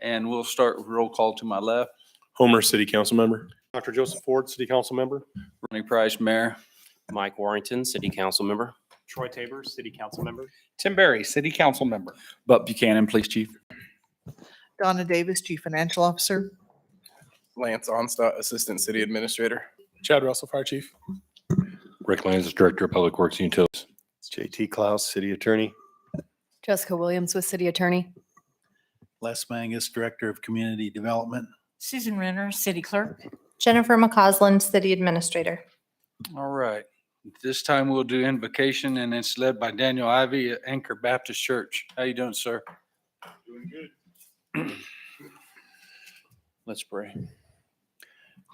And we'll start with roll call to my left. Homer, City Council Member. Dr. Joseph Ford, City Council Member. Ronnie Price, Mayor. Mike Warrington, City Council Member. Troy Tabor, City Council Member. Tim Berry, City Council Member. Buck Buchanan, Police Chief. Donna Davis, Chief Financial Officer. Lance Onstadt, Assistant City Administrator. Chad Russell, Fire Chief. Rick Lanz, Director of Public Works and Utilities. It's JT Klaus, City Attorney. Jessica Williams with City Attorney. Les Mangus, Director of Community Development. Susan Renner, City Clerk. Jennifer McCausland, City Administrator. All right. This time we'll do invocation, and it's led by Daniel Ivy at Anchor Baptist Church. How you doing, sir? Doing good. Let's pray.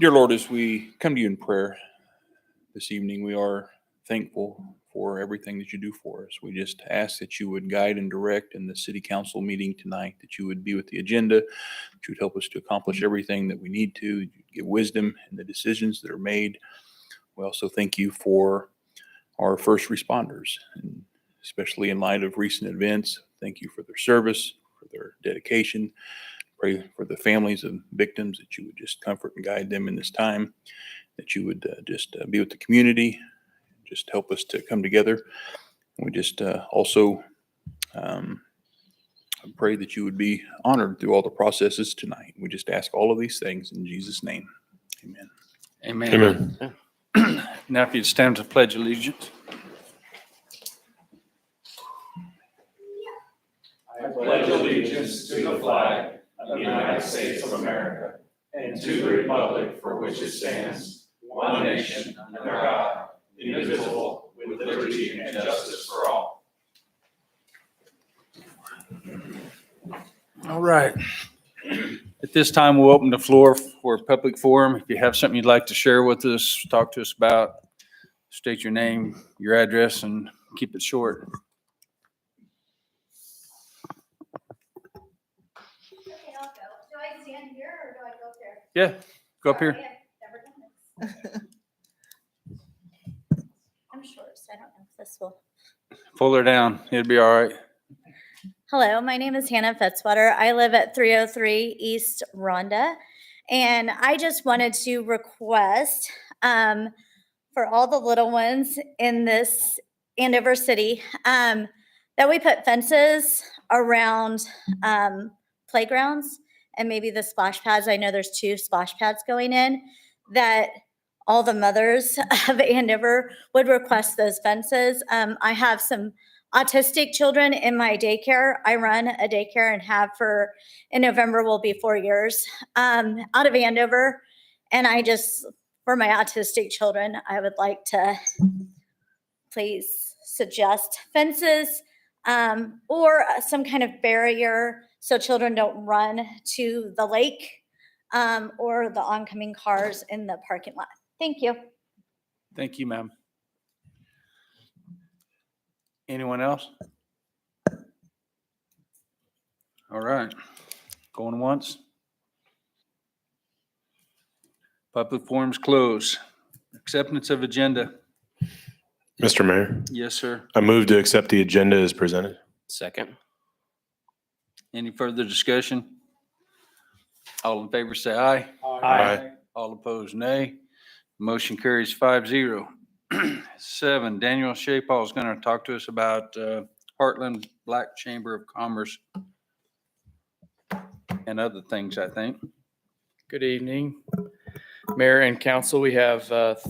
Dear Lord, as we come to you in prayer this evening, we are thankful for everything that you do for us. We just ask that you would guide and direct in the city council meeting tonight, that you would be with the agenda, that you would help us to accomplish everything that we need to, give wisdom in the decisions that are made. We also thank you for our first responders, and especially in light of recent events. Thank you for their service, for their dedication. Pray for the families of victims, that you would just comfort and guide them in this time, that you would just be with the community, just help us to come together. We just also pray that you would be honored through all the processes tonight. We just ask all of these things in Jesus' name. Amen. Amen. Amen. Now if you'd stand to pledge allegiance. I pledge allegiance to the flag of the United States of America and to the republic for which it stands, one nation, under God, indivisible, with liberty and justice for all. All right. At this time, we'll open the floor for a public forum. If you have something you'd like to share with us, talk to us about, state your name, your address, and keep it short. Okay, I'll go. Do I stand here or do I go up there? Yeah, go up here. I've never done this. I'm short, so I don't know if this will. Pull her down. It'll be all right. Hello, my name is Hannah Fitzwater. I live at 303 East Rhonda, and I just wanted to request for all the little ones in this Andover city that we put fences around playgrounds and maybe the splash pads. I know there's 2 splash pads going in, that all the mothers of Andover would request those fences. I have some autistic children in my daycare. I run a daycare and have for, in November will be 4 years, out of Andover. And I just, for my autistic children, I would like to please suggest fences or some kind of barrier so children don't run to the lake or the oncoming cars in the parking lot. Thank you. Thank you, ma'am. Anyone else? All right. Going once. Public forums closed. Acceptance of agenda. Mr. Mayor, Yes, sir. I move to accept the agenda as presented. Second. Any further discussion? All in favor say aye. Aye. All opposed, nay. Motion carries 5-0. 7, Daniel Shapal is going to talk to us about Heartland Black Chamber of Commerce and other things, I think. Good evening, Mayor and Council. We have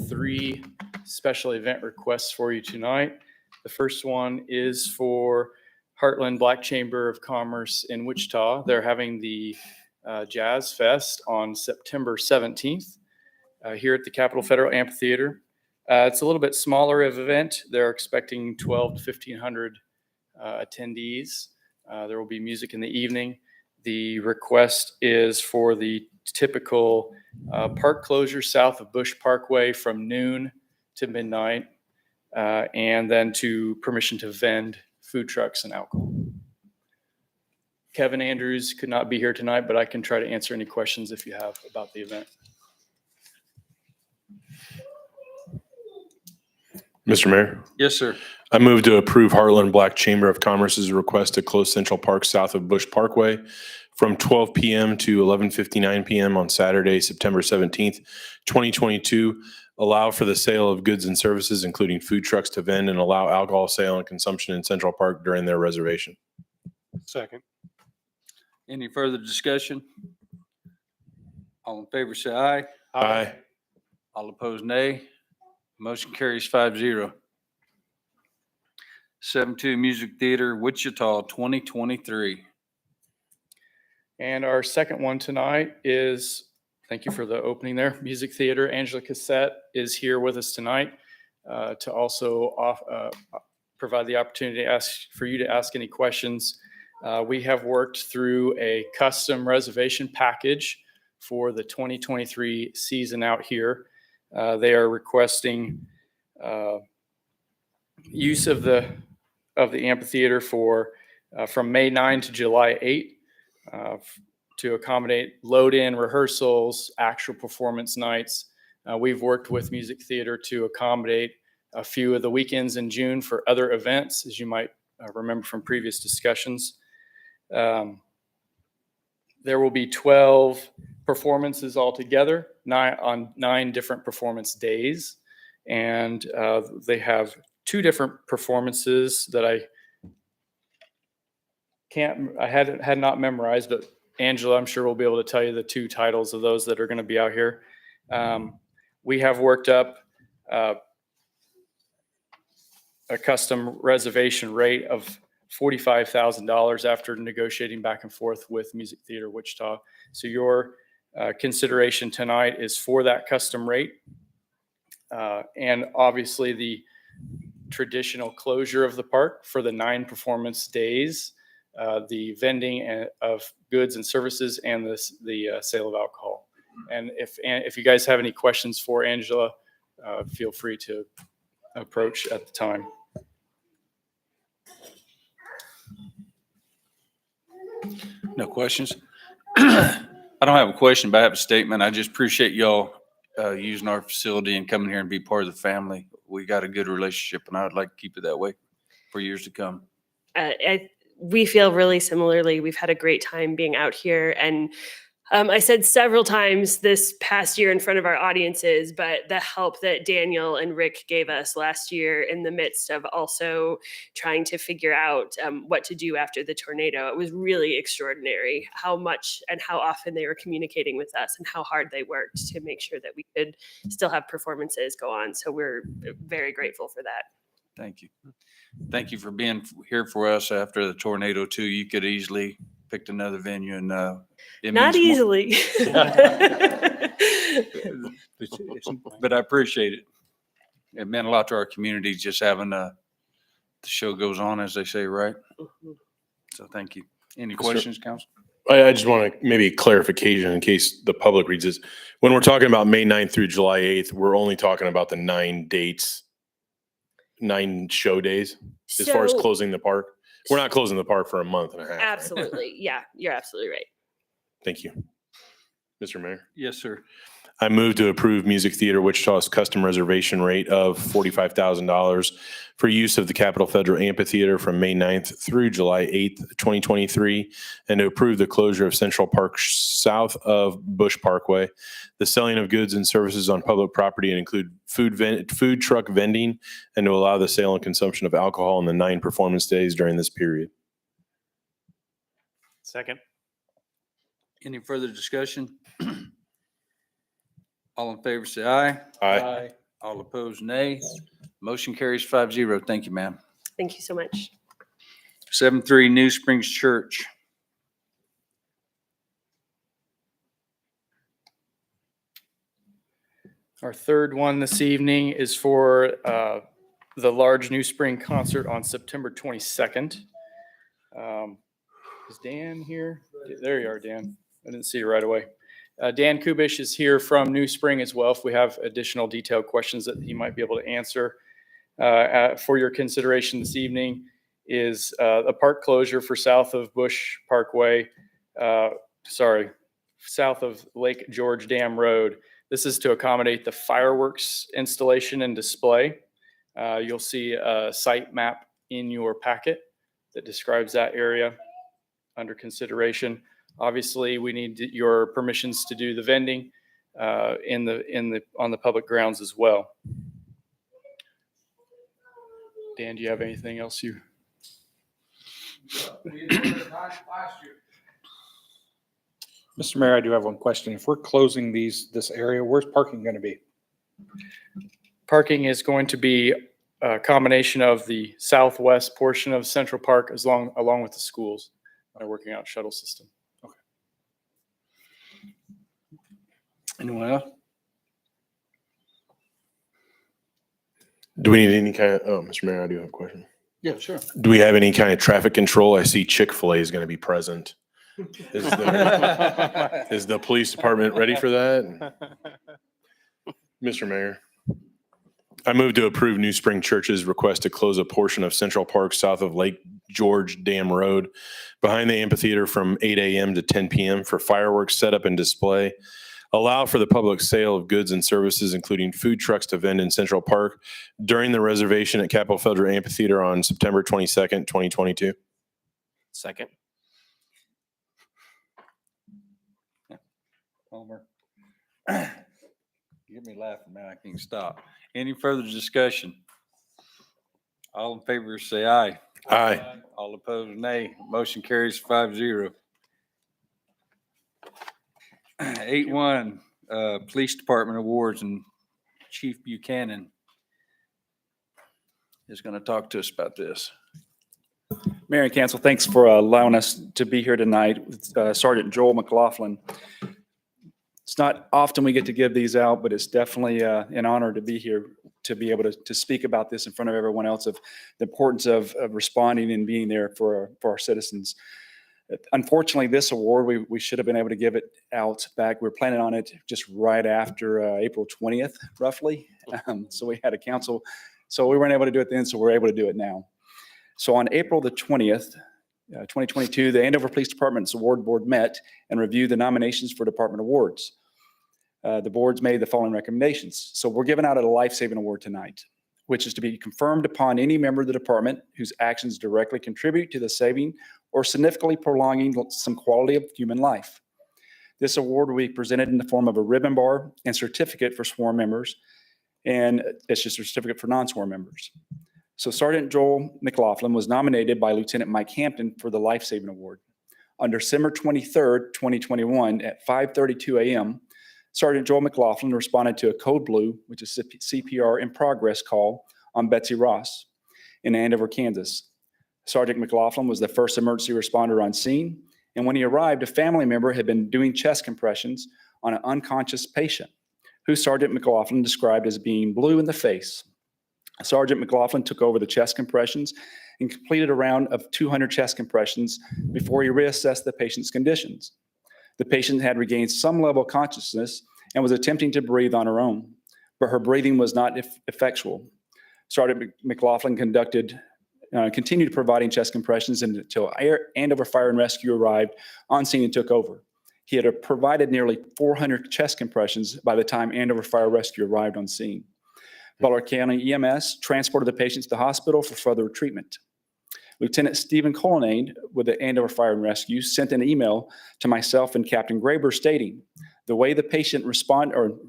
3 special event requests for you tonight. The first one is for Heartland Black Chamber of Commerce in Wichita. They're having the Jazz Fest on September 17th here at the Capitol Federal Amphitheater. It's a little bit smaller of an event. They're expecting 1,200 to 1,500 attendees. There will be music in the evening. The request is for the typical park closure south of Bush Parkway from noon to midnight, and then to permission to vend food trucks and alcohol. Kevin Andrews could not be here tonight, but I can try to answer any questions if you have about the event. Mr. Mayor, Yes, sir. I move to approve Heartland Black Chamber of Commerce's request to close Central Park south of Bush Parkway from 12 p.m. to 11:59 p.m. on Saturday, September 17th, 2022. Allow for the sale of goods and services, including food trucks, to vend and allow alcohol sale and consumption in Central Park during their reservation. Second. Any further discussion? All in favor, say aye. Aye. All opposed, nay. Motion carries 5-0. 7-2 Music Theater, Wichita, 2023. And our second one tonight is, thank you for the opening there, Music Theater. Angela Cassette is here with us tonight to also provide the opportunity for you to ask any questions. We have worked through a custom reservation package for the 2023 season out here. They are requesting use of the amphitheater from May 9 to July 8 to accommodate load-in rehearsals, actual performance nights. We've worked with Music Theater to accommodate a few of the weekends in June for other events, as you might remember from previous discussions. There will be 12 performances altogether, on 9 different performance days. And they have 2 different performances that I had not memorized, but Angela, I'm sure will be able to tell you the 2 titles of those that are going to be out here. We have worked up a custom reservation rate of $45,000 after negotiating back and forth with Music Theater Wichita. So your consideration tonight is for that custom rate. And obviously the traditional closure of the park for the 9 performance days, the vending of goods and services, and the sale of alcohol. And if you guys have any questions for Angela, feel free to approach at the time. No questions? I don't have a question, but I have a statement. I just appreciate y'all using our facility and coming here and be part of the family. We got a good relationship, and I would like to keep it that way for years to come. We feel really similarly. We've had a great time being out here. And I said several times this past year in front of our audiences, but the help that Daniel and Rick gave us last year in the midst of also trying to figure out what to do after the tornado, it was really extraordinary how much and how often they were communicating with us and how hard they worked to make sure that we could still have performances go on. So we're very grateful for that. Thank you. Thank you for being here for us after the tornado too. You could easily picked another venue, and it Not means more. easily. But I appreciate it. It meant a lot to our community just having the show goes on, as they say, right? So thank you. Any questions, Council? I just want to maybe clarification in case the public reads this. When we're talking about May 9th through July 8th, we're only talking about the 9 dates, 9 show days as far as closing the park. We're not closing the park for a month and a half. Right? Absolutely. Yeah, you're absolutely right. Thank you. Mr. Mayor. Yes, sir. I move to approve Music Theater Wichita's custom reservation rate of $45,000 for use of the Capitol Federal Amphitheater from May 9th through July 8th, 2023, and to approve the closure of Central Park south of Bush Parkway, the selling of goods and services on public property and include food truck vending, and to allow the sale and consumption of alcohol on the 9 performance days during this period. Second. Any further discussion? All in favor, say aye. Aye. All opposed, nay. Motion carries 5-0. Thank you, ma'am. Thank you so much. 7-3 NewSpring Church. Our third one this evening is for the large NewSpring concert on September 22nd. Is Dan here? There you are, Dan. I didn't see you right away. Dan Kubish is here from NewSpring as well. If we have additional detailed questions that he might be able to answer. For your consideration this evening is a park closure for south of Bush Parkway, south of Lake George Dam Road. This is to accommodate the fireworks installation and display. You'll see a site map in your packet that describes that area under consideration. Obviously, we need your permissions to do the vending on the public grounds as well. Dan, do you have anything else you? Mr. Mayor, I do have one question. If we're closing this area, where's parking going to be? Parking is going to be a combination of the southwest portion of Central Park along with the schools that are working out shuttle system. Anyone else? Do we need any kind of, oh, Mr. Mayor, I do have a question. Yeah, sure. Do we have any kind of traffic control? I see Chick-fil-A is going to be present. Is the police department ready for that? Mr. Mayor, I move to approve NewSpring Church's request to close a portion of Central Park south of Lake George Dam Road behind the amphitheater from 8 a.m. to 10 p.m. for fireworks setup and display. Allow for the public sale of goods and services, including food trucks to vend in Central Park during the reservation at Capitol Federal Amphitheater on September 22nd, 2022. Second. Homer. You get me laughing, man. I can't stop. Any further discussion? All in favor say aye. Aye. All opposed, nay. Motion carries 5-0. 8-1, Police Department Awards, and Chief Buchanan is going to talk to us about this. Mayor and Council, thanks for allowing us to be here tonight with Sergeant Joel McLaughlin. It's not often we get to give these out, but it's definitely an honor to be here to be able to speak about this in front of everyone else, of the importance of responding and being there for our citizens. Unfortunately, this award, we should have been able to give it out back. We were planning on it just right after April 20th, roughly. So we had a council, so we weren't able to do it then, so we're able to do it now. So on April the 20th, 2022, the Andover Police Department's award board met and reviewed the nominations for department awards. The boards made the following recommendations. So we're giving out a life-saving award tonight, which is to be conferred upon any member of the department whose actions directly contribute to the saving or significantly prolonging some quality of human life. This award will be presented in the form of a ribbon bar and certificate for sworn members, and it's just a certificate for non-sworn members. So Sergeant Joel McLaughlin was nominated by Lieutenant Mike Hampton for the Life Saving Award. On December 23rd, 2021 at 5:32 a.m., Sergeant Joel McLaughlin responded to a code blue, which is CPR in progress call on Betsy Ross in Andover, Kansas. Sergeant McLaughlin was the first emergency responder on scene, and when he arrived, a family member had been doing chest compressions on an unconscious patient, who Sergeant McLaughlin described as being blue in the face. Sergeant McLaughlin took over the chest compressions and completed a round of 200 chest compressions before he reassessed the patient's conditions. The patient had regained some level of consciousness and was attempting to breathe on her own, but her breathing was not effectual. Sergeant McLaughlin continued providing chest compressions until Andover Fire and Rescue arrived on scene and took over. He had provided nearly 400 chest compressions by the time Andover Fire and Rescue arrived on scene. Butler County EMS transported the patients to the hospital for further treatment. Lieutenant Stephen Colonnade with the Andover Fire and Rescue sent an email to myself and Captain Graber stating, "The way the patient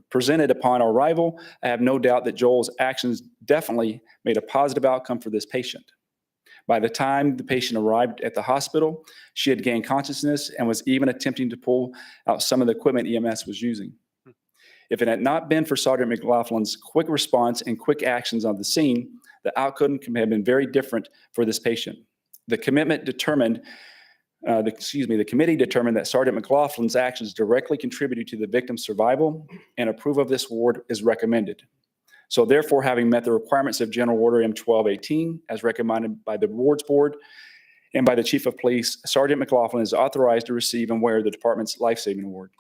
presented upon our arrival, I have no doubt that Joel's actions definitely made a positive outcome for this patient." By the time the patient arrived at the hospital, she had gained consciousness and was even attempting to pull out some of the equipment EMS was using. If it had not been for Sergeant McLaughlin's quick response and quick actions on the scene, the outcome could have been very different for this patient. The committee determined that Sergeant McLaughlin's actions directly contributed to the victim's survival, and approval of this award is recommended. So therefore, having met the requirements of General Order M1218, as recommended by the awards board and by the Chief of Police, Sergeant McLaughlin is authorized to receive and wear the department's life-saving award.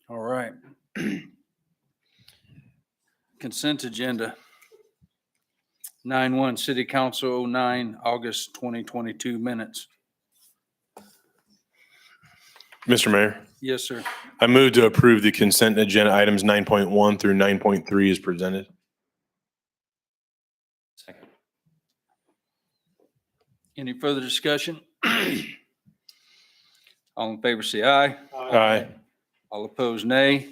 All right. Consent agenda. 9/1 City Council 09 August 2022 minutes. Mr. Mayor, Yes, sir. I move to approve the consent agenda items 9.1 through 9.3 as presented. Second. Any further discussion? All in favor, say aye. Aye. All opposed, nay.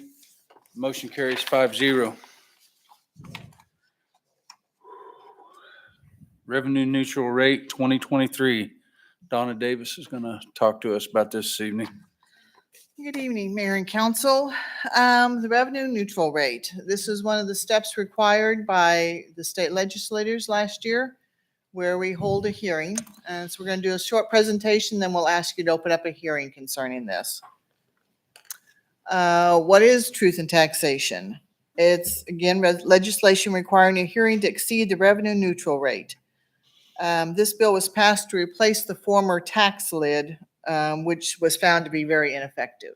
Motion carries 5-0. Revenue neutral rate 2023. Donna Davis is going to talk to us about this evening. Good evening, Mayor and Council. The revenue neutral rate. This is one of the steps required by the state legislators last year where we hold a hearing. And so we're going to do a short presentation, then we'll ask you to open up a hearing concerning this. What is truth in taxation? It's, again, legislation requiring a hearing to exceed the revenue neutral rate. This bill was passed to replace the former tax lid, which was found to be very ineffective.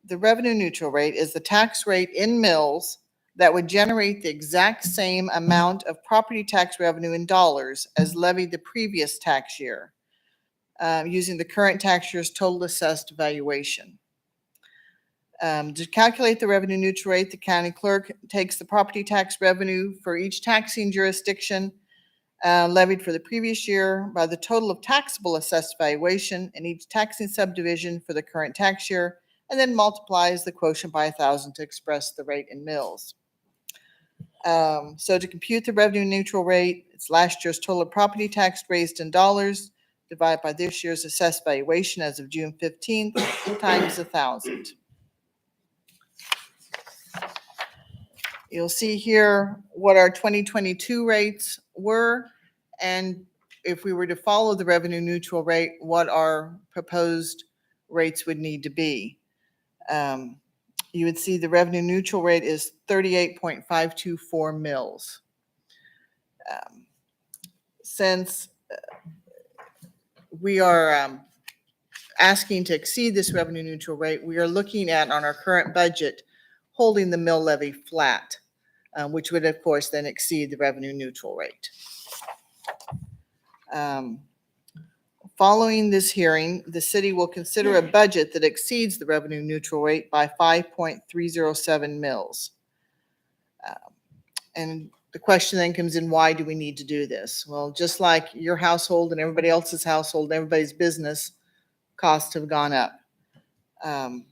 The revenue neutral rate is the tax rate in mills that would generate the exact same amount of property tax revenue in dollars as levied the previous tax year, using the current tax year's total assessed valuation. To calculate the revenue neutral rate, the county clerk takes the property tax revenue for each taxing jurisdiction levied for the previous year by the total of taxable assessed valuation in each taxing subdivision for the current tax year, and then multiplies the quotient by 1,000 to express the rate in mills. So to compute the revenue neutral rate, it's last year's total of property tax raised in dollars divided by this year's assessed valuation as of June 15th times 1,000. You'll see here what our 2022 rates were, and if we were to follow the revenue neutral rate, what our proposed rates would need to be. You would see the revenue neutral rate is 38.524 mils. Since we are asking to exceed this revenue neutral rate, we are looking at, on our current budget, holding the mill levy flat, which would, of course, then exceed the revenue neutral rate. Following this hearing, the city will consider a budget that exceeds the revenue neutral rate by 5.307 mils. And the question then comes in, why do we need to do this? Well, just like your household and everybody else's household, everybody's business costs have gone up. The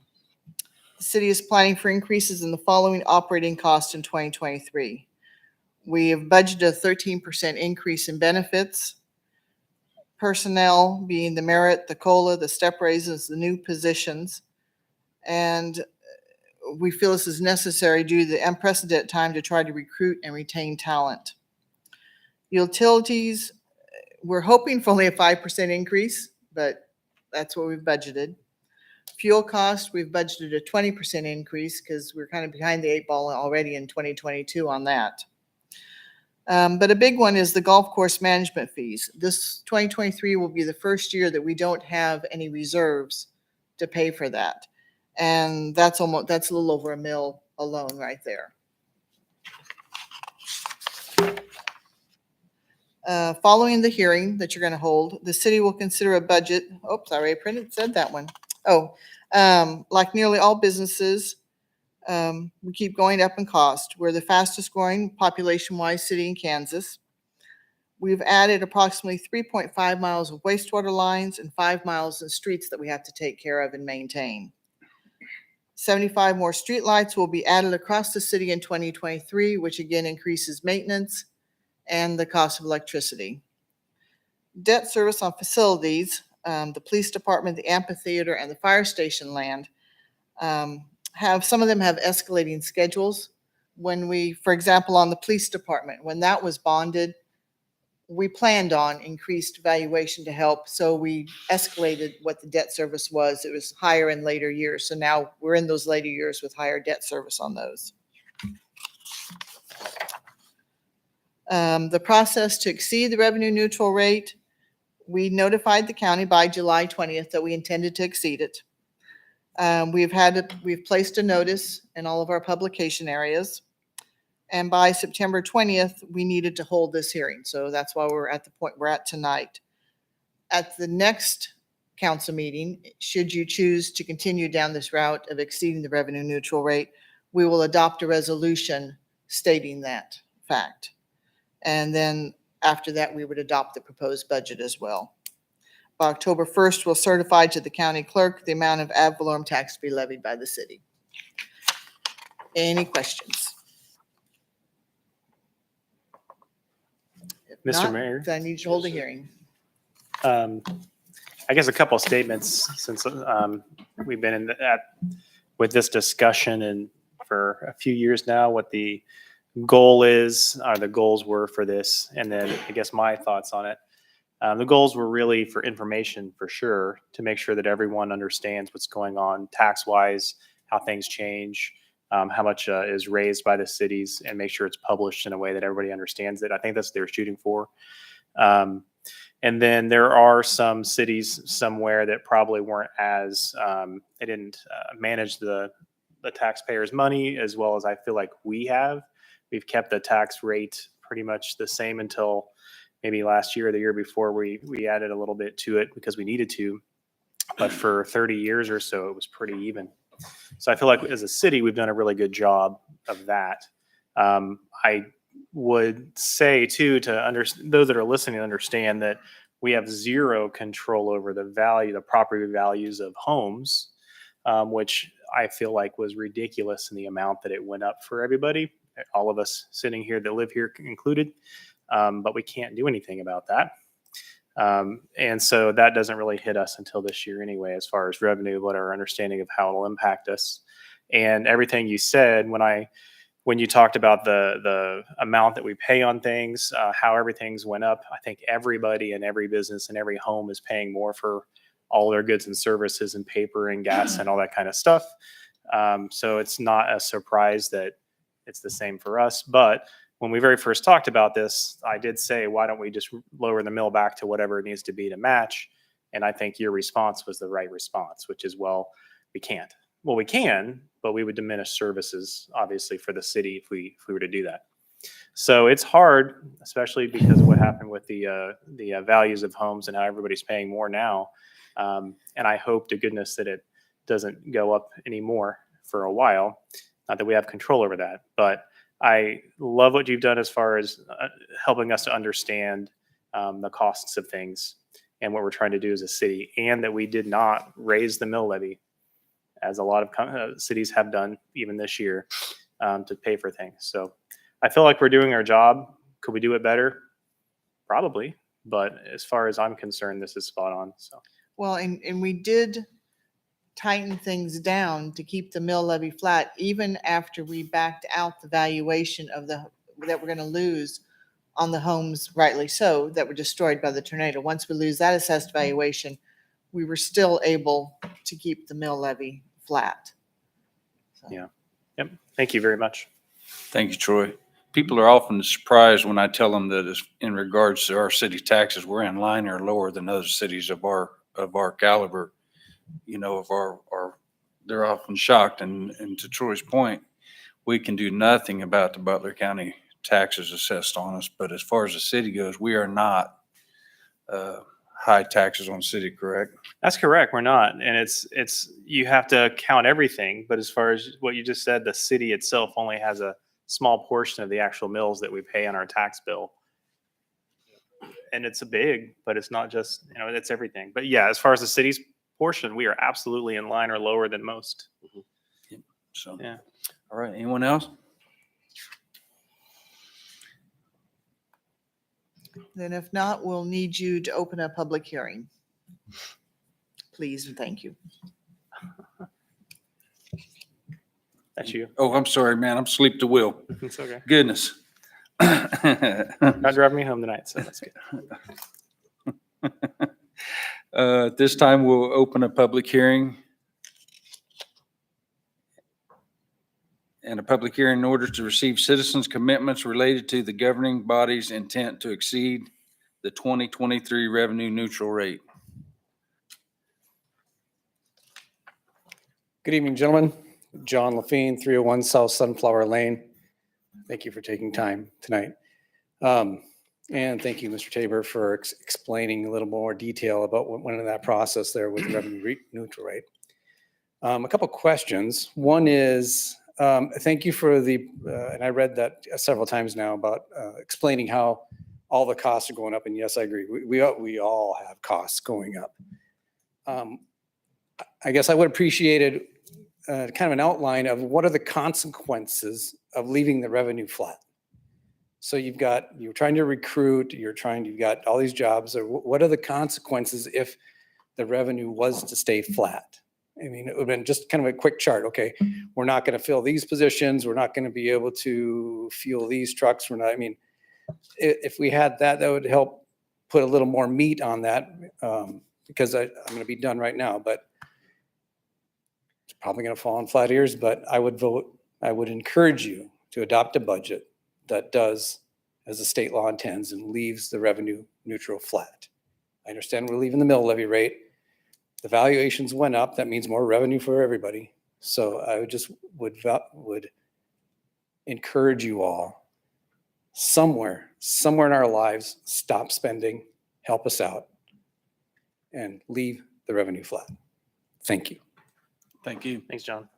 city is planning for increases in the following operating costs in 2023. We have budgeted a 13% increase in benefits. Personnel being the merit, the COLA, the step raises, the new positions. And we feel this is necessary due to the unprecedented time to try to recruit and retain talent. Utilities, we're hoping for only a 5% increase, but that's what we've budgeted. Fuel cost, we've budgeted a 20% increase because we're kind of behind the 8 ball already in 2022 on that. But a big one is the golf course management fees. This 2023 will be the first year that we don't have any reserves to pay for that. And that's a little over a mil alone right there. Following the hearing that you're going to hold, the city will consider a budget. Oops, I already said that one. Like nearly all businesses, we keep going up in cost. We're the fastest growing population-wise city in Kansas. We've added approximately 3.5 miles of wastewater lines and 5 miles of streets that we have to take care of and maintain. 75 more streetlights will be added across the city in 2023, which again increases maintenance and the cost of electricity. Debt service on facilities, the police department, the amphitheater, and the fire station land some of them have escalating schedules. When we, for example, on the police department, when that was bonded, we planned on increased valuation to help. So we escalated what the debt service was. It was higher in later years. So now we're in those later years with higher debt service on those. The process to exceed the revenue neutral rate, we notified the county by July 20th that we intended to exceed it. We've placed a notice in all of our publication areas. And by September 20th, we needed to hold this hearing. So that's why we're at the point we're at tonight. At the next council meeting, should you choose to continue down this route of exceeding the revenue neutral rate, we will adopt a resolution stating that fact. And then after that, we would adopt the proposed budget as well. By October 1st, we'll certify to the county clerk the amount of ad valorem tax to be levied by the city. Any questions? If Mr. not, Mayor? then I need you to hold a hearing. I guess a couple of statements since we've been with this discussion and for a few years now, what the goal is, or the goals were for this, and then I guess my thoughts on it. The goals were really for information, for sure, to make sure that everyone understands what's going on tax-wise, how things change, how much is raised by the cities, and make sure it's published in a way that everybody understands it. I think that's what they're shooting for. And then there are some cities somewhere that probably weren't as, they didn't manage the taxpayers' money as well as I feel like we have. We've kept the tax rate pretty much the same until maybe last year or the year before we added a little bit to it because we needed to. But for 30 years or so, it was pretty even. So I feel like as a city, we've done a really good job of that. I would say too, those that are listening understand that we have zero control over the property values of homes, which I feel like was ridiculous in the amount that it went up for everybody, all of us sitting here that live here included. But we can't do anything about that. And so that doesn't really hit us until this year anyway, as far as revenue, what our understanding of how it'll impact us. And everything you said when you talked about the amount that we pay on things, how everything's went up, I think everybody and every business and every home is paying more for all their goods and services and paper and gas and all that kind of stuff. So it's not a surprise that it's the same for us. But when we very first talked about this, I did say, why don't we just lower the mill back to whatever it needs to be to match? And I think your response was the right response, which is, well, we can't. Well, we can, but we would diminish services, obviously, for the city if we were to do that. So it's hard, especially because of what happened with the values of homes and how everybody's paying more now. And I hope to goodness that it doesn't go up anymore for a while. Not that we have control over that, but I love what you've done as far as helping us to understand the costs of things and what we're trying to do as a city, and that we did not raise the mill levy, as a lot of cities have done even this year, to pay for things. So I feel like we're doing our job. Could we do it better? Probably. But as far as I'm concerned, this is spot on. So. Well, and we did tighten things down to keep the mill levy flat, even after we backed out the valuation of that we're going to lose on the homes, rightly so, that were destroyed by the tornado. Once we lose that assessed valuation, we were still able to keep the mill levy flat. So. Yeah. Yep. Thank you very much. Thank you, Troy. People are often surprised when I tell them that in regards to our city taxes, we're in line or lower than other cities of our caliber. You know, they're often shocked. And to Troy's point, we can do nothing about the Butler County taxes assessed on us. But as far as the city goes, we are not high taxes on the city, correct? That's correct. We're not. And it's you have to count everything. But as far as what you just said, the city itself only has a small portion of the actual mills that we pay on our tax bill. And it's big, but it's not just, it's everything. But yeah, as far as the city's portion, we are absolutely in line or lower than most. Mm-hmm. So, yeah. All right. Anyone else? Then if not, we'll need you to open a public hearing. Please and thank you. That's you. Oh, I'm sorry, man. I'm asleep to will. It's okay. Goodness. Not driving me home tonight, so that's good. At this time, we'll open a public hearing. And a public hearing in order to receive citizens' commitments related to the governing body's intent to exceed the 2023 revenue neutral rate. Good evening, gentlemen. John Lafine, 301 South Sunflower Lane. Thank you for taking time tonight. And thank you, Mr. Tabor, for explaining a little more detail about what went into that process there with the revenue neutral rate. A couple questions. One is, thank you for the, and I read that several times now about explaining how all the costs are going up. And yes, I agree. We all have costs going up. I guess I would appreciate kind of an outline of what are the consequences of leaving the revenue flat. So you're trying to recruit, you've got all these jobs. What are the consequences if the revenue was to stay flat? I mean, it would have been just kind of a quick chart. Okay, we're not going to fill these positions. We're not going to be able to fuel these trucks. If we had that, that would help put a little more meat on that, because I'm going to be done right now, but it's probably going to fall on flat ears. But I would encourage you to adopt a budget that does as the state law intends and leaves the revenue neutral flat. I understand we're leaving the mill levy rate. The valuations went up. That means more revenue for everybody. So I would encourage you all somewhere in our lives, stop spending, help us out, and leave the revenue flat. Thank you. Thank you. Thanks, John.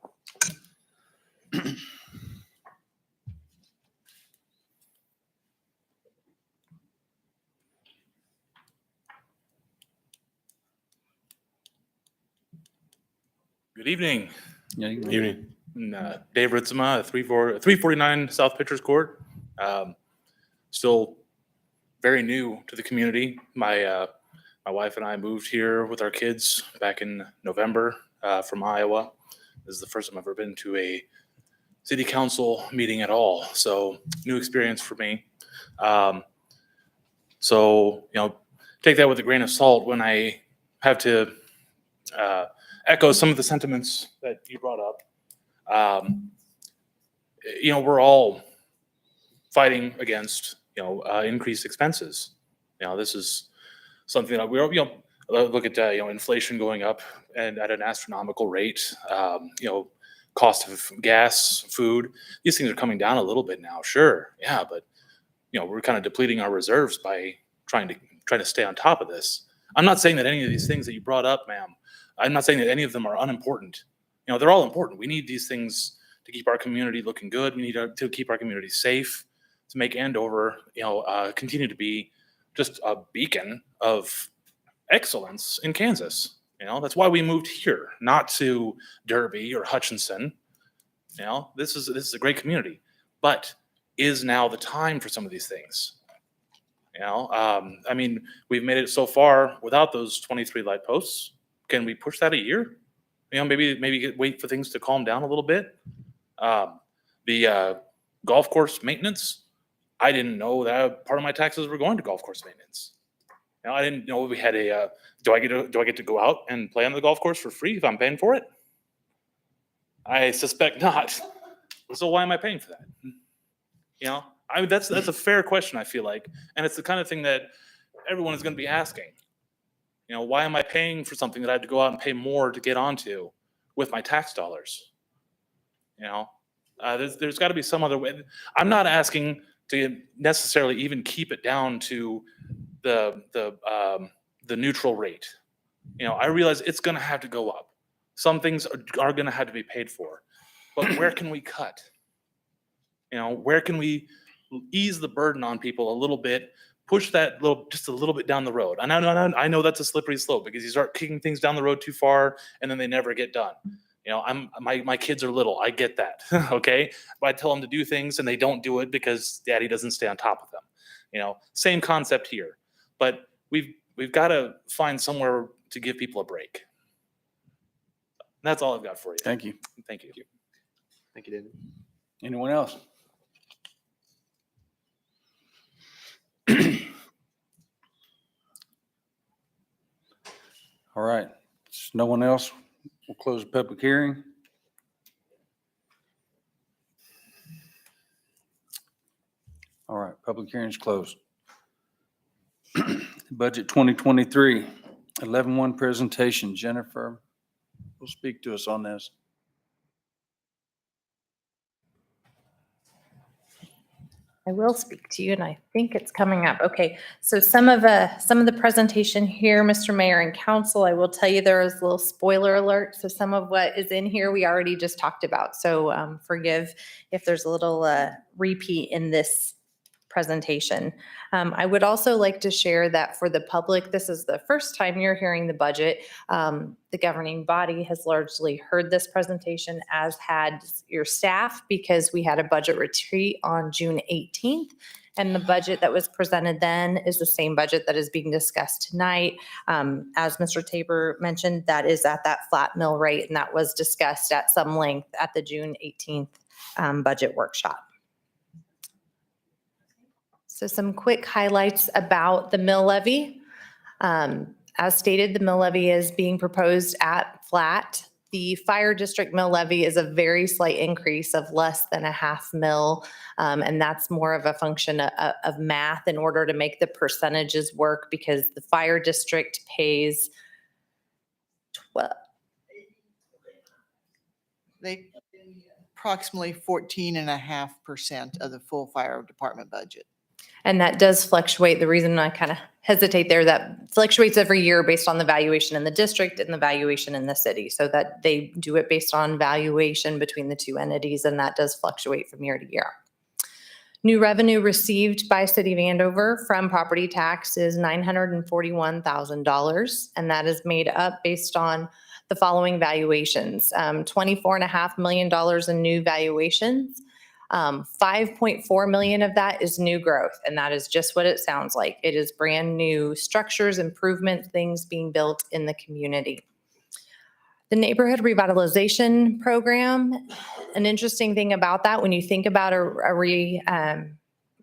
Good evening. Yeah, Good evening. Dave Ritzema, 349 South Pitchers Court. Still very new to the community. My wife and I moved here with our kids back in November from Iowa. This is the first time I've ever been to a city council meeting at all. So new experience for me. Take that with a grain of salt when I have to echo some of the sentiments that you brought up. We're all fighting against, increased expenses. This is something that we're, look at, inflation going up and at an astronomical rate. Cost of gas, food, these things are coming down a little bit now. Sure. Yeah. But, we're kind of depleting our reserves by trying to stay on top of this. I'm not saying that any of these things that you brought up, ma'am, I'm not saying that any of them are unimportant. They're all important. We need these things to keep our community looking good. We need to keep our community safe, to make Andover, continue to be just a beacon of excellence in Kansas. That's why we moved here, not to Derby or Hutchinson. This is a great community, but is now the time for some of these things? We've made it so far without those 23 light posts. Can we push that a year? Maybe wait for things to calm down a little bit. The golf course maintenance, I didn't know that part of my taxes were going to golf course maintenance. I didn't know we had do I get to go out and play on the golf course for free if I'm paying for it? I suspect not. So why am I paying for that? That's a fair question, I feel like. And it's the kind of thing that everyone is going to be asking. Why am I paying for something that I had to go out and pay more to get onto with my tax dollars? There's got to be some other way. I'm not asking to necessarily even keep it down to the neutral rate. I realize it's going to have to go up. Some things are going to have to be paid for, but where can we cut? Where can we ease the burden on people a little bit? Push that just a little bit down the road. And I know that's a slippery slope because you start kicking things down the road too far and then they never get done. My kids are little. I get that. Okay. But I tell them to do things and they don't do it because daddy doesn't stay on top of them. Same concept here, but we've got to find somewhere to give people a break. That's all I've got for you. Thank you. Thank you. Thank you, David. Anyone else? All right. There's no one else. We'll close the public hearing. All right. Public hearing is closed. Budget 2023, 11-1 presentation. Jennifer will speak to us on this. I will speak to you, and I think it's coming up. Okay, so some of the presentation here, Mr. Mayor and Council, I will tell you there is a little spoiler alert. So some of what is in here we already just talked about. So forgive if there's a little repeat in this presentation. I would also like to share that for the public, this is the first time you're hearing the budget. The governing body has largely heard this presentation, as had your staff, because we had a budget retreat on June 18th. And the budget that was presented then is the same budget that is being discussed tonight. As Mr. Tabor mentioned, that is at that flat mill rate, and that was discussed at some length at the June 18th budget workshop. So some quick highlights about the mill levy. As stated, the mill levy is being proposed at flat. The fire district mill levy is a very slight increase of less than a half mil. And that's more of a function of math in order to make the percentages work, because the fire district pays approximately 14.5% of the full fire department budget. And that does fluctuate. The reason I kind of hesitate there, that fluctuates every year based on the valuation in the district and the valuation in the city. So that they do it based on valuation between the two entities, and that does fluctuate from year to year. New revenue received by City of Andover from property tax is $941,000, and that is made up based on the following valuations: $24.5 million in new valuations. 5.4 million of that is new growth, and that is just what it sounds like. It is brand new structures, improvement, things being built in the community. The neighborhood revitalization program, an interesting thing about that, when you think about a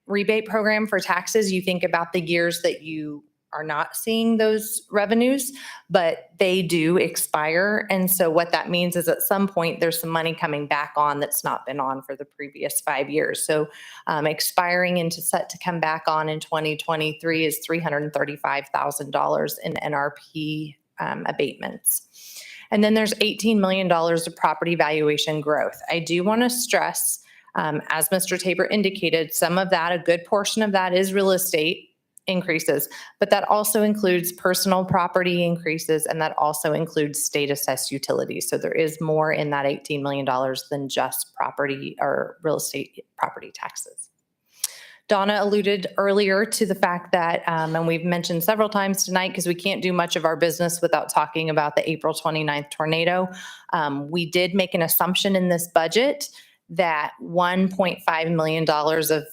rebate program for taxes, you think about the years that you are not seeing those revenues, but they do expire. And so what that means is at some point there's some money coming back on that's not been on for the previous 5 years. So expiring and set to come back on in 2023 is $335,000 in NRP abatements. And then there's $18 million of property valuation growth. I do want to stress, as Mr. Tabor indicated, some of that, a good portion of that is real estate increases, but that also includes personal property increases, and that also includes state assessed utilities. So there is more in that $18 million than just property or real estate property taxes. Donna alluded earlier to the fact that, and we've mentioned several times tonight, because we can't do much of our business without talking about the April 29th tornado. We did make an assumption in this budget that $1.5 million of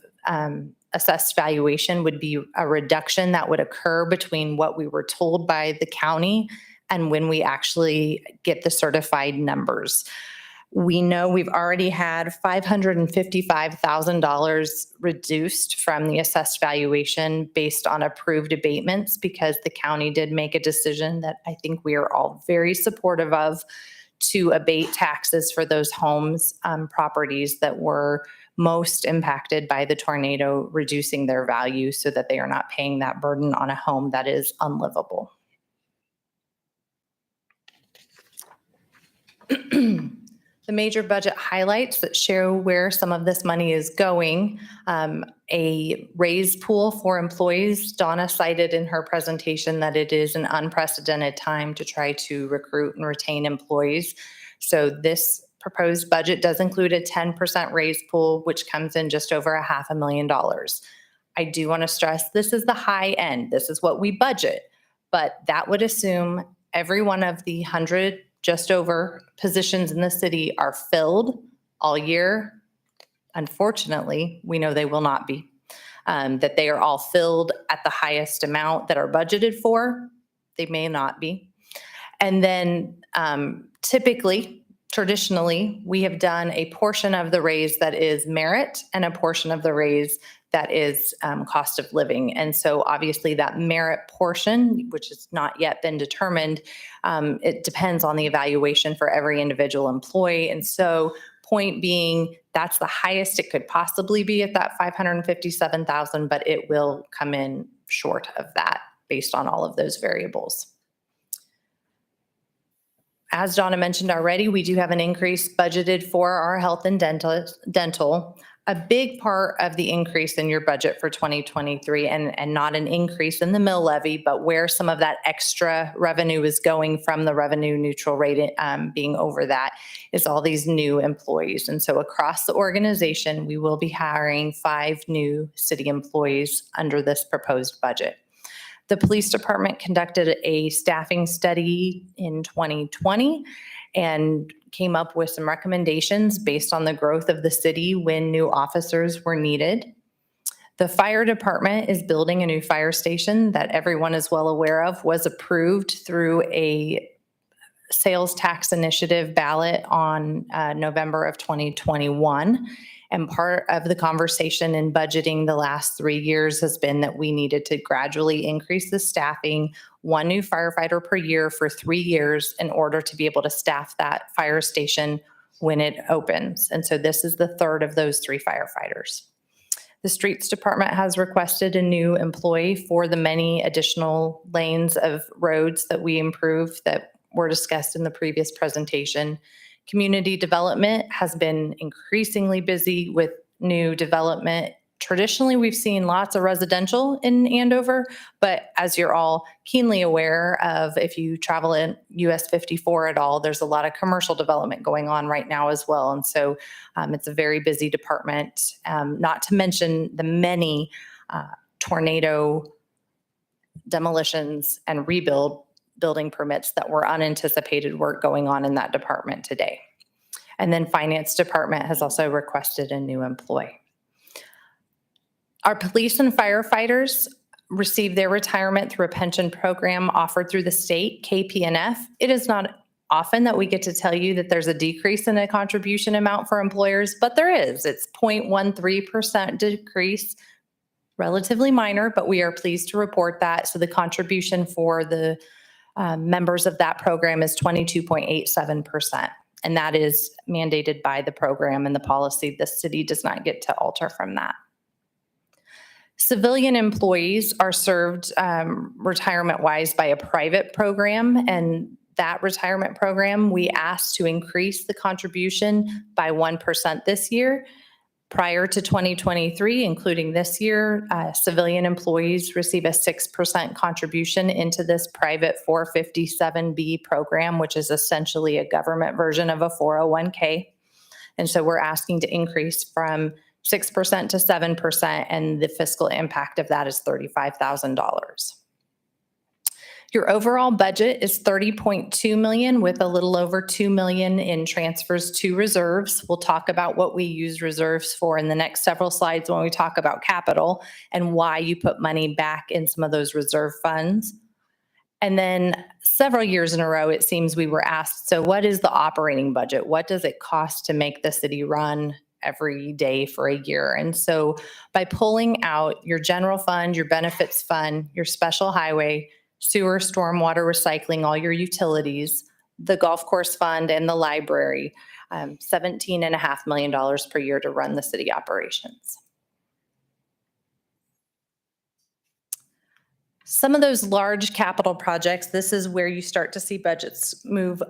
assessed valuation would be a reduction that would occur between what we were told by the county and when we actually get the certified numbers. We know we've already had $555,000 reduced from the assessed valuation based on approved abatements, because the county did make a decision that I think we are all very supportive of, to abate taxes for those homes, properties that were most impacted by the tornado, reducing their value so that they are not paying that burden on a home that is unlivable. The major budget highlights that show where some of this money is going: a raise pool for employees. Donna cited in her presentation that it is an unprecedented time to try to recruit and retain employees. So this proposed budget does include a 10% raise pool, which comes in just over $500,000. I do want to stress this is the high end. This is what we budget, but that would assume every one of the 100 just over positions in the city are filled all year. Unfortunately, we know they will not be. That they are all filled at the highest amount that are budgeted for. They may not be. And then traditionally, we have done a portion of the raise that is merit and a portion of the raise that is cost of living. And so obviously that merit portion, which has not yet been determined, it depends on the evaluation for every individual employee. And so point being, that's the highest it could possibly be at that $557,000, but it will come in short of that based on all of those variables. As Donna mentioned already, we do have an increase budgeted for our health and dental. A big part of the increase in your budget for 2023, and not an increase in the mill levy, but where some of that extra revenue is going from the revenue neutral rate being over that, is all these new employees. And so across the organization, we will be hiring 5 new city employees under this proposed budget. The police department conducted a staffing study in 2020 and came up with some recommendations based on the growth of the city when new officers were needed. The fire department is building a new fire station that everyone is well aware of, was approved through a sales tax initiative ballot on November of 2021. And part of the conversation in budgeting the last 3 years has been that we needed to gradually increase the staffing, 1 new firefighter per year for 3 years in order to be able to staff that fire station when it opens. And so this is the third of those 3 firefighters. The streets department has requested a new employee for the many additional lanes of roads that we improved that were discussed in the previous presentation. Community development has been increasingly busy with new development. Traditionally, we've seen lots of residential in Andover, but as you're all keenly aware of, if you travel in US 54 at all, there's a lot of commercial development going on right now as well. And so it's a very busy department, not to mention the many tornado demolitions and building permits that were unanticipated work going on in that department today. And then finance department has also requested a new employee. Our police and firefighters receive their retirement through a pension program offered through the state, KPNF. It is not often that we get to tell you that there's a decrease in a contribution amount for employers, but there is. It's 0.13% decrease, relatively minor, but we are pleased to report that. So the contribution for the members of that program is 22.87%. And that is mandated by the program and the policy. The city does not get to alter from that. Civilian employees are served retirement-wise by a private program, and that retirement program, we asked to increase the contribution by 1% this year. Prior to 2023, including this year, civilian employees receive a 6% contribution into this private 457B program, which is essentially a government version of a 401k. And so we're asking to increase from 6% to 7%, and the fiscal impact of that is $35,000. Your overall budget is $30.2 million with a little over $2 million in transfers to reserves. We'll talk about what we use reserves for in the next several slides when we talk about capital and why you put money back in some of those reserve funds. And then several years in a row, it seems we were asked, so what is the operating budget? What does it cost to make the city run every day for a year? And so by pulling out your general fund, your benefits fund, your special highway, sewer, stormwater, recycling, all your utilities, the golf course fund, and the library, $17.5 million per year to run the city operations. Some of those large capital projects, this is where you start to see budgets move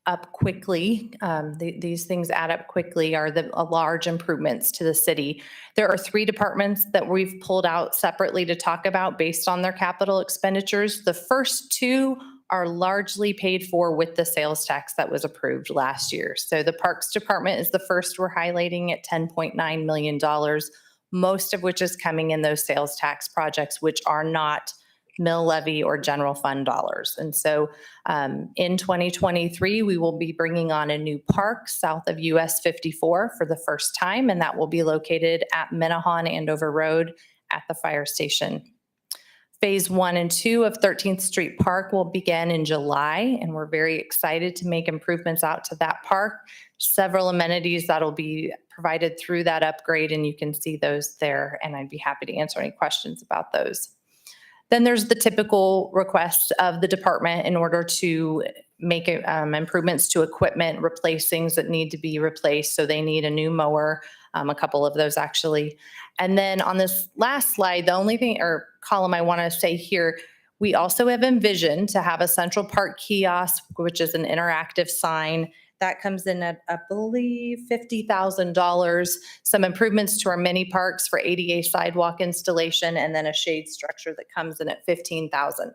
up quickly. These things add up quickly, are the large improvements to the city. There are 3 departments that we've pulled out separately to talk about based on their capital expenditures. The first 2 are largely paid for with the sales tax that was approved last year. So the Parks Department is the first we're highlighting at $10.9 million, most of which is coming in those sales tax projects, which are not mill levy or general fund dollars. And so in 2023, we will be bringing on a new park south of US 54 for the first time, and that will be located at Minahan Andover Road at the fire station. Phase 1 and 2 of 13th Street Park will begin in July, and we're very excited to make improvements out to that park. Several amenities that'll be provided through that upgrade, and you can see those there, and I'd be happy to answer any questions about those. Then there's the typical requests of the department in order to make improvements to equipment, replace things that need to be replaced. So they need a new mower, a couple of those actually. And then on this last slide, the only thing or column I want to say here, we also have envisioned to have a Central Park kiosk, which is an interactive sign That comes in at, I believe, $50,000. Some improvements to our mini parks for ADA sidewalk installation, and then a shade structure that comes in at $15,000.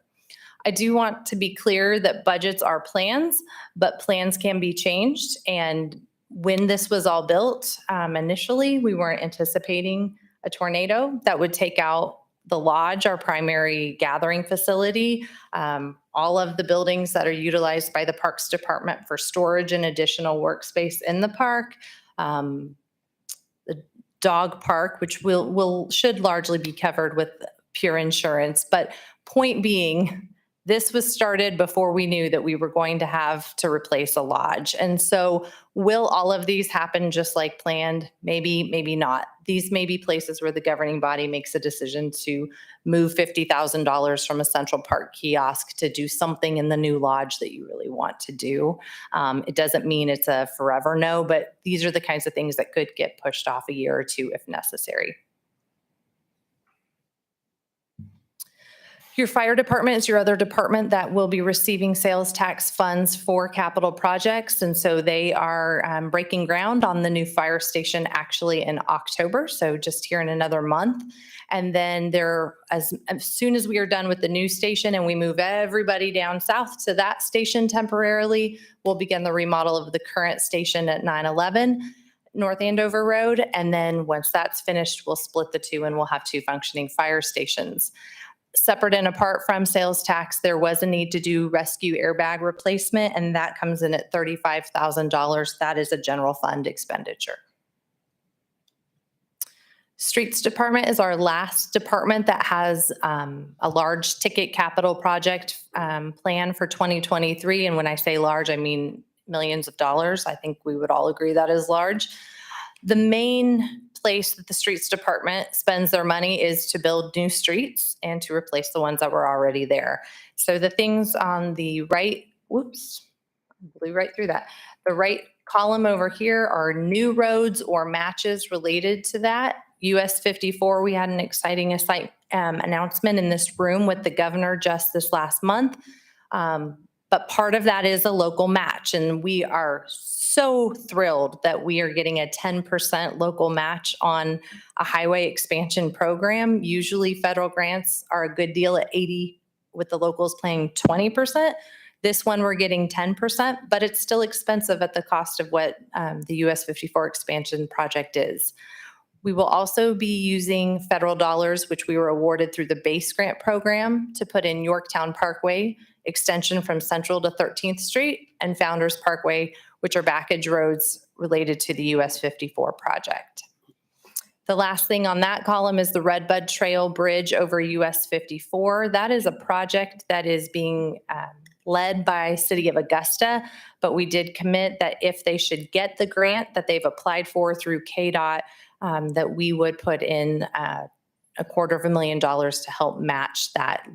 I do want to be clear that budgets are plans, but plans can be changed. And when this was all built, initially, we weren't anticipating a tornado that would take out the lodge, our primary gathering facility, all of the buildings that are utilized by the Parks Department for storage and additional workspace in the park, the dog park, which should largely be covered with pure insurance. But point being, this was started before we knew that we were going to have to replace a lodge. And so will all of these happen just like planned? Maybe, maybe not. These may be places where the governing body makes a decision to move $50,000 from a Central Park kiosk to do something in the new lodge that you really want to do. It doesn't mean it's a forever no, but these are the kinds of things that could get pushed off a year or two if necessary. Your fire department is your other department that will be receiving sales tax funds for capital projects. And so they are breaking ground on the new fire station actually in October. So just here in another month. And then as soon as we are done with the new station and we move everybody down south to that station temporarily, we'll begin the remodel of the current station at 911 North Andover Road. And then once that's finished, we'll split the two and we'll have two functioning fire stations. Separate and apart from sales tax, there was a need to do rescue airbag replacement, and that comes in at $35,000. That is a general fund expenditure. Streets Department is our last department that has a large ticket capital project plan for 2023. And when I say large, I mean millions of dollars. I think we would all agree that is large. The main place that the Streets Department spends their money is to build new streets and to replace the ones that were already there. So the things on the right, whoops, I blew right through that. The right column over here are new roads or matches related to that. US 54, we had an exciting announcement in this room with the governor just this last month. But part of that is a local match, and we are so thrilled that we are getting a 10% local match on a highway expansion program. Usually federal grants are a good deal at 80, with the locals paying 20%. This one we're getting 10%, but it's still expensive at the cost of what the US 54 expansion project is. We will also be using federal dollars, which we were awarded through the base grant program, to put in Yorktown Parkway, extension from Central to 13th Street, and Founders Parkway, which are backage roads related to the US 54 project. The last thing on that column is the Redbud Trail Bridge over US 54. That is a project that is being led by City of Augusta, but we did commit that if they should get the grant that they've applied for through KDOT, that we would put in $250,000 to help match that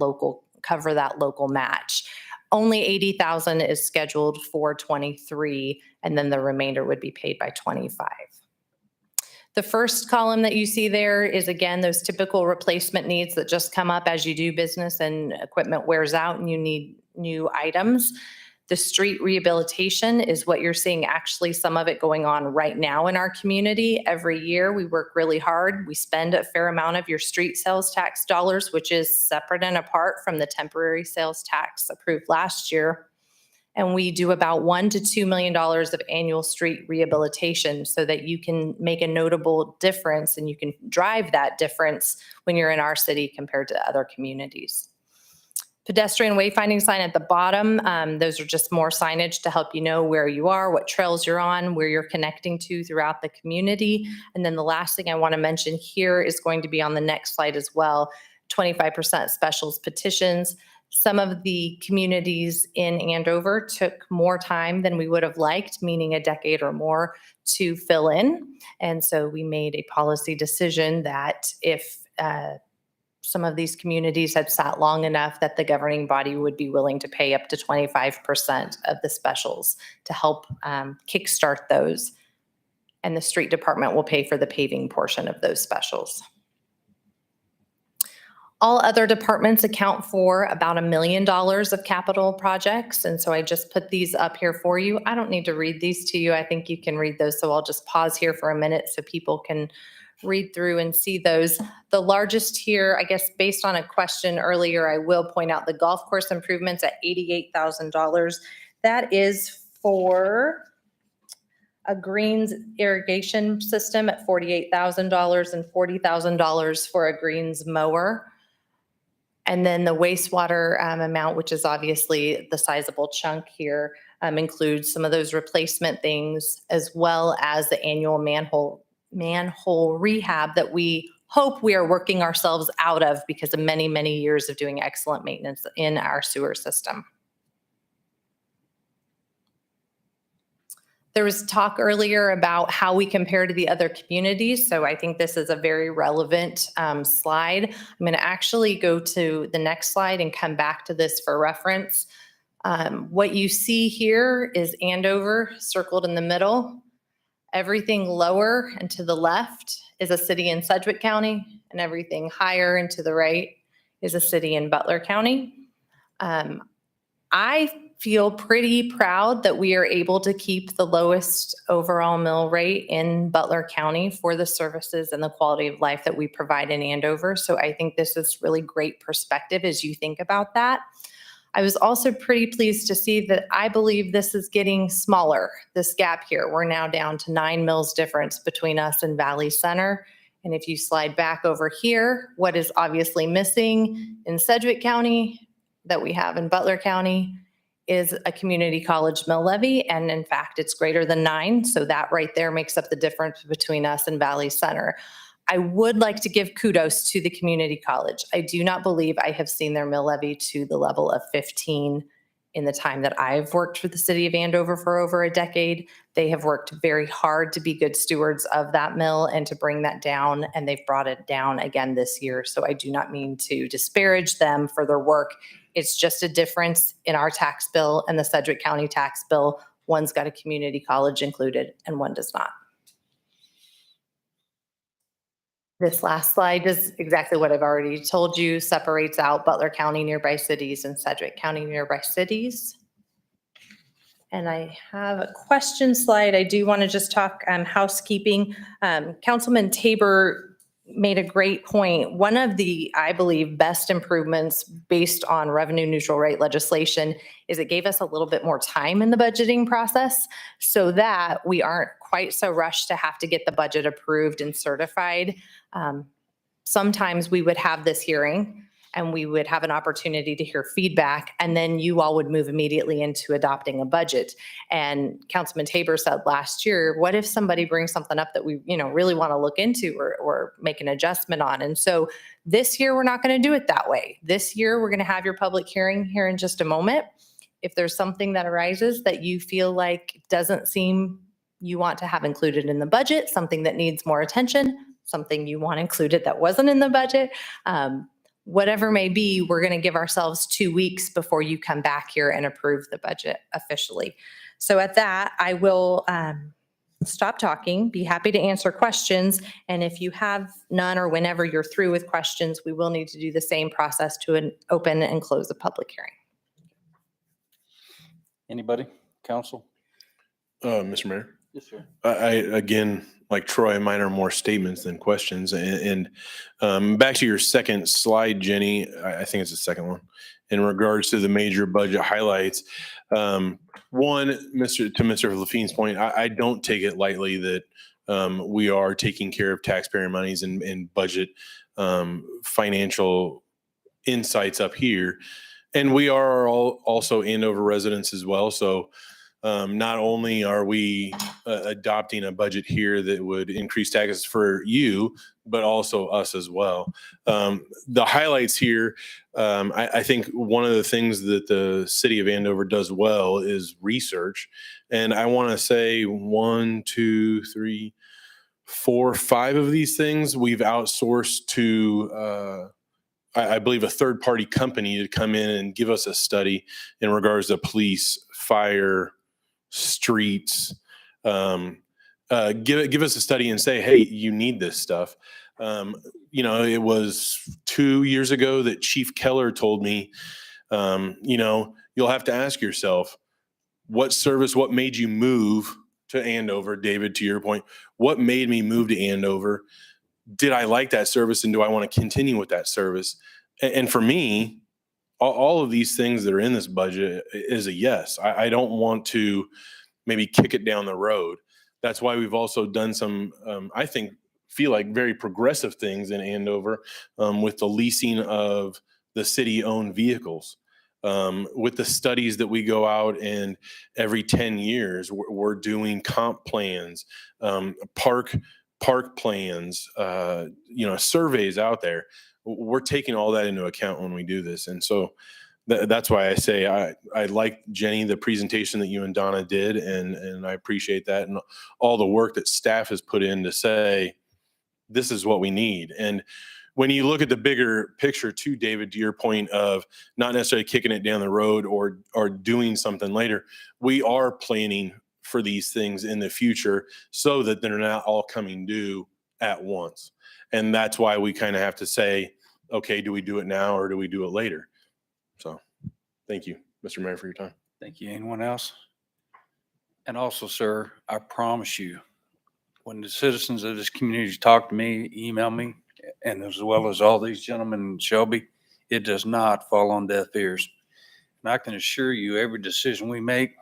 cover that local match. Only $80,000 is scheduled for 23, and then the remainder would be paid by 25. The first column that you see there is, again, those typical replacement needs that just come up as you do business and equipment wears out and you need new items. The street rehabilitation is what you're seeing, actually some of it going on right now in our community. Every year we work really hard. We spend a fair amount of your street sales tax dollars, which is separate and apart from the temporary sales tax approved last year. And we do about $1 to $2 million of annual street rehabilitation so that you can make a notable difference and you can drive that difference when you're in our city compared to other communities. Pedestrian wayfinding sign at the bottom. Those are just more signage to help you know where you are, what trails you're on, where you're connecting to throughout the community. And then the last thing I want to mention here is going to be on the next slide as well, 25% specials petitions. Some of the communities in Andover took more time than we would have liked, meaning a decade or more, to fill in. And so we made a policy decision that if some of these communities had sat long enough, that the governing body would be willing to pay up to 25% of the specials to help kickstart those. And the street department will pay for the paving portion of those specials. All other departments account for about $1 million of capital projects. And so I just put these up here for you. I don't need to read these to you. I think you can read those. So I'll just pause here for a minute so people can read through and see those. The largest here, I guess, based on a question earlier, I will point out the golf course improvements at $88,000. That is for a greens irrigation system at $48,000 and $40,000 for a greens mower. And then the wastewater amount, which is obviously the sizable chunk here, includes some of those replacement things, as well as the annual manhole rehab that we hope we are working ourselves out of because of many, many years of doing excellent maintenance in our sewer system. There was talk earlier about how we compare to the other communities. So I think this is a very relevant slide. I'm going to actually go to the next slide and come back to this for reference. What you see here is Andover circled in the middle. Everything lower and to the left is a city in Sedgwick County, and everything higher and to the right is a city in Butler County. I feel pretty proud that we are able to keep the lowest overall mill rate in Butler County for the services and the quality of life that we provide in Andover. So I think this is really great perspective as you think about that. I was also pretty pleased to see that I believe this is getting smaller, this gap here. We're now down to 9 mills difference between us and Valley Center. And if you slide back over here, what is obviously missing in Sedgwick County that we have in Butler County is a community college mill levy. And in fact, it's greater than 9. So that right there makes up the difference between us and Valley Center. I would like to give kudos to the community college. I do not believe I have seen their mill levy to the level of 15 in the time that I've worked for the city of Andover for over a decade. They have worked very hard to be good stewards of that mill and to bring that down, and they've brought it down again this year. So I do not mean to disparage them for their work. It's just a difference in our tax bill and the Sedgwick County tax bill. One's got a community college included and one does not. This last slide is exactly what I've already told you, separates out Butler County nearby cities and Sedgwick County nearby cities. And I have a question slide. I do want to just talk housekeeping. Councilman Tabor made a great point. One of the, I believe, best improvements based on revenue neutral rate legislation is it gave us a little bit more time in the budgeting process so that we aren't quite so rushed to have to get the budget approved and certified. Sometimes we would have this hearing and we would have an opportunity to hear feedback, and then you all would move immediately into adopting a budget. And Councilman Tabor said last year, what if somebody brings something up that we really want to look into or make an adjustment on? And so this year, we're not going to do it that way. This year, we're going to have your public hearing here in just a moment. If there's something that arises that you feel like doesn't seem you want to have included in the budget, something that needs more attention, something you want included that wasn't in the budget, whatever may be, we're going to give ourselves 2 weeks before you come back here and approve the budget officially. So at that, I will stop talking, be happy to answer questions. And if you have none or whenever you're through with questions, we will need to do the same process to open and close the public hearing. Anybody? Council? Mr. Mayor? Yes, sir. I again, like Troy, mine are more statements than questions. And back to your second slide, Jenny, I think it's the second one, in regards to the major budget highlights. One, to Mr. Lafine's point, I don't take it lightly that we are taking care of taxpayer monies and budget financial insights up here. And we are all also Andover residents as well. So not only are we adopting a budget here that would increase taxes for you, but also us as well. The highlights here, I think one of the things that the city of Andover does well is research. And I want to say 1, 2, 3, 4, 5 of these things we've outsourced to I believe a third-party company to come in and give us a study in regards to police, fire, streets, give us a study and say, hey, you need this stuff. it was 2 years ago that Chief Keller told me, you'll have to ask yourself, what made you move to Andover? David, to your point, what made me move to Andover? Did I like that service and do I want to continue with that service? And for me, all of these things that are in this budget is a yes. I don't want to maybe kick it down the road. That's why we've also done some, feel like very progressive things in Andover with the leasing of the city-owned vehicles. With the studies that we go out and every 10 years, we're doing comp plans, park plans, surveys out there. We're taking all that into account when we do this. And so that's why I say I like, Jenny, the presentation that you and Donna did, and I appreciate that, and all the work that staff has put in to say, this is what we need. And when you look at the bigger picture too, David, to your point of not necessarily kicking it down the road or doing something later, we are planning for these things in the future so that they're not all coming due at once. And that's why we kind of have to say, okay, do we do it now or do we do it later? So thank you, Mr. Mayor, for your time. Thank you. Anyone else? And also, sir, I promise you, when the citizens of this community talk to me, email me, and as well as all these gentlemen in Shelby, it does not fall on deaf ears. And I can assure you, every decision we make,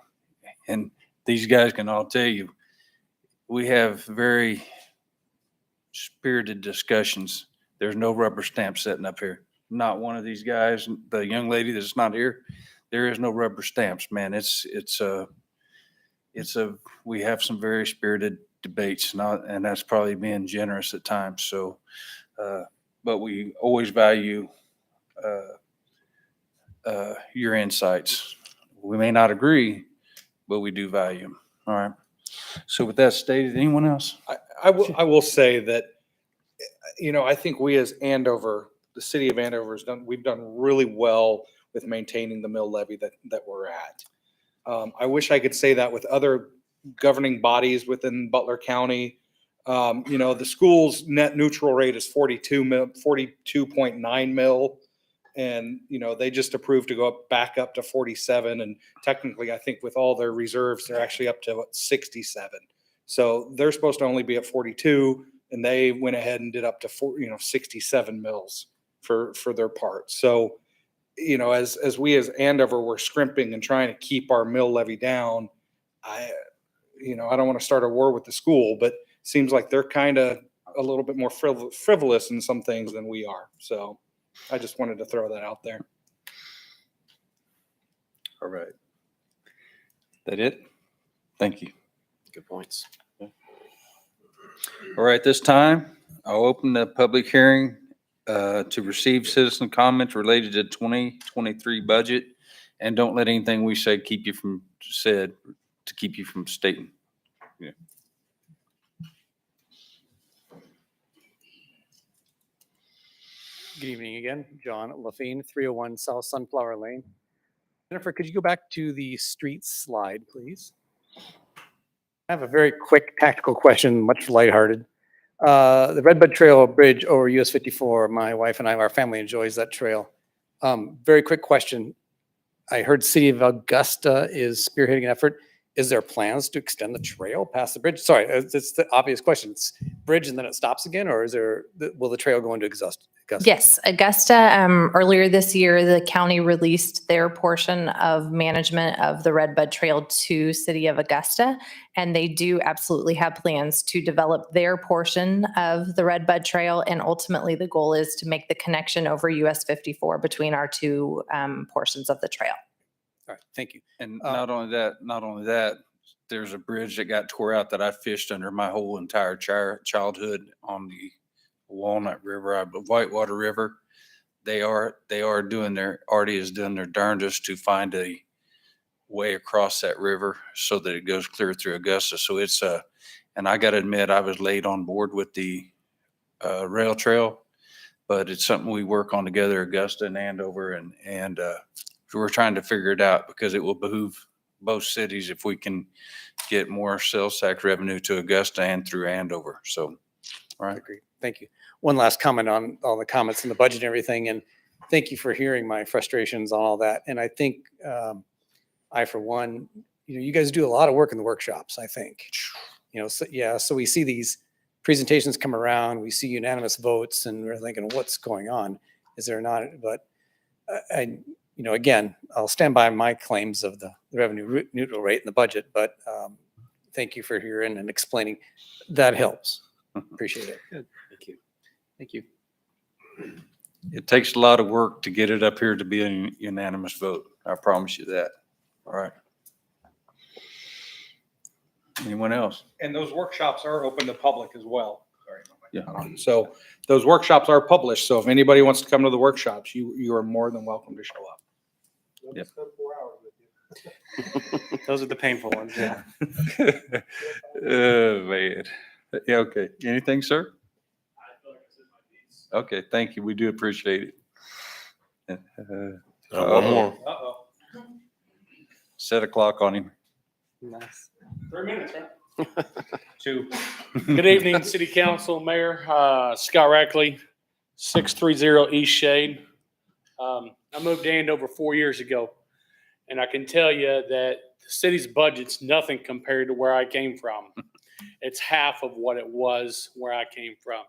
and these guys can all tell you, we have very spirited discussions. There's no rubber stamp sitting up here. Not one of these guys, the young lady that's not here, there is no rubber stamps, man. We have some very spirited debates, and that's probably being generous at times. So, but we always value your insights. We may not agree, but we do value them. All right. So with that stated, anyone else? I will say that, I think we as Andover, the city of Andover we've done really well with maintaining the mill levy that we're at. I wish I could say that with other governing bodies within Butler County. The school's net neutral rate is 42.9 mil. And, they just approved to go back up to 47. And technically, I think with all their reserves, they're actually up to 67. So they're supposed to only be at 42, and they went ahead and did up to 67 mils for their part. So, as we as Andover, we're scrimping and trying to keep our mill levy down. I don't want to start a war with the school, but it seems like they're kind of a little bit more frivolous in some things than we are. So I just wanted to throw that out there. All right. That it? Thank you. Good points. All right, this time I'll open the public hearing to receive citizen comments related to 2023 budget. And don't let anything we say keep you from stating. Yeah. Good evening again. John Lafine, 301 South Sunflower Lane. Jennifer, could you go back to the street slide, please? I have a very quick tactical question, much lighthearted. The Redbud Trail Bridge over US 54, my wife and our family enjoys that trail. Very quick question. I heard City of Augusta is spearheading an effort. Is there plans to extend the trail past the bridge? Sorry, it's the obvious question. It's bridge and then it stops again, or will the trail go into Augusta? Yes, Augusta, earlier this year, the county released their portion of management of the Redbud Trail to City of Augusta, and they do absolutely have plans to develop their portion of the Redbud Trail, and ultimately the goal is to make the connection over US 54 between our two portions of the trail. All right, thank you. And not only that, there's a bridge that got tore out that I fished under my whole entire childhood on the Walnut River, Whitewater River. Artie is doing their darndest to find a way across that river so that it goes clear through Augusta. So and I got to admit, I was late on board with the rail trail, but it's something we work on together, Augusta and Andover, and we're trying to figure it out because it will behoove both cities if we can get more sales tax revenue to Augusta and through Andover. So, all right. Agreed. thank you. One last comment on all the comments in the budget and everything, and thank you for hearing my frustrations on all that. And I think I, for one, you guys do a lot of work in the workshops, I think. So we see these presentations come around, we see unanimous votes, and we're thinking, what's going on? Is there not? But again, I'll stand by my claims of the revenue neutral rate in the budget, but thank you for hearing and explaining. That helps. Appreciate it. Good. Thank you. Thank you. It takes a lot of work to get it up here to be a unanimous vote. I promise you that. All right. Anyone else? And those workshops are open to public as well. Yeah. So those workshops are published. So if anybody wants to come to the workshops, you are more than welcome to show up. Yep. Those are the painful ones. Yeah. Oh, man. Yeah, okay. Anything, sir? Okay, thank you. We do appreciate it. One more. Uh-oh. Set a clock on him. Nice. 3 minutes, right? 2. Good evening, City Council, Mayor, Scott Rackley, 630 East Shade. I moved to Andover 4 years ago, and I can tell you that the city's budget's nothing compared to where I came from. It's half of what it was where I came from.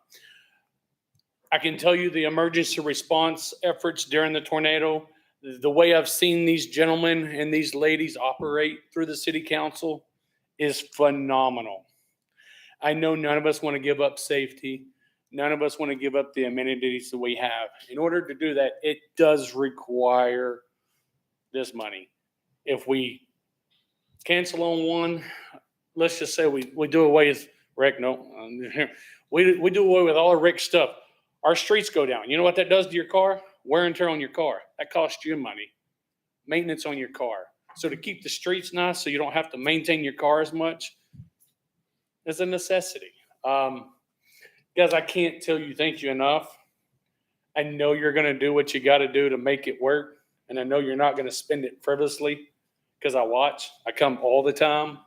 I can tell you the emergency response efforts during the tornado, the way I've seen these gentlemen and these ladies operate through the city council is phenomenal. I know none of us want to give up safety. None of us want to give up the amenities that we have. In order to do that, it does require this money. If we cancel on one, let's just say we do away with Rick. No, we do away with all of Rick's stuff. Our streets go down. You know what that does to your car? Wear and tear on your car. That costs you money. Maintenance on your car. So to keep the streets nice so you don't have to maintain your car as much is a necessity. Guys, I can't tell you thank you enough. I know you're going to do what you got to do to make it work. And I know you're not going to spend it frivolously because I watch. I come all the time.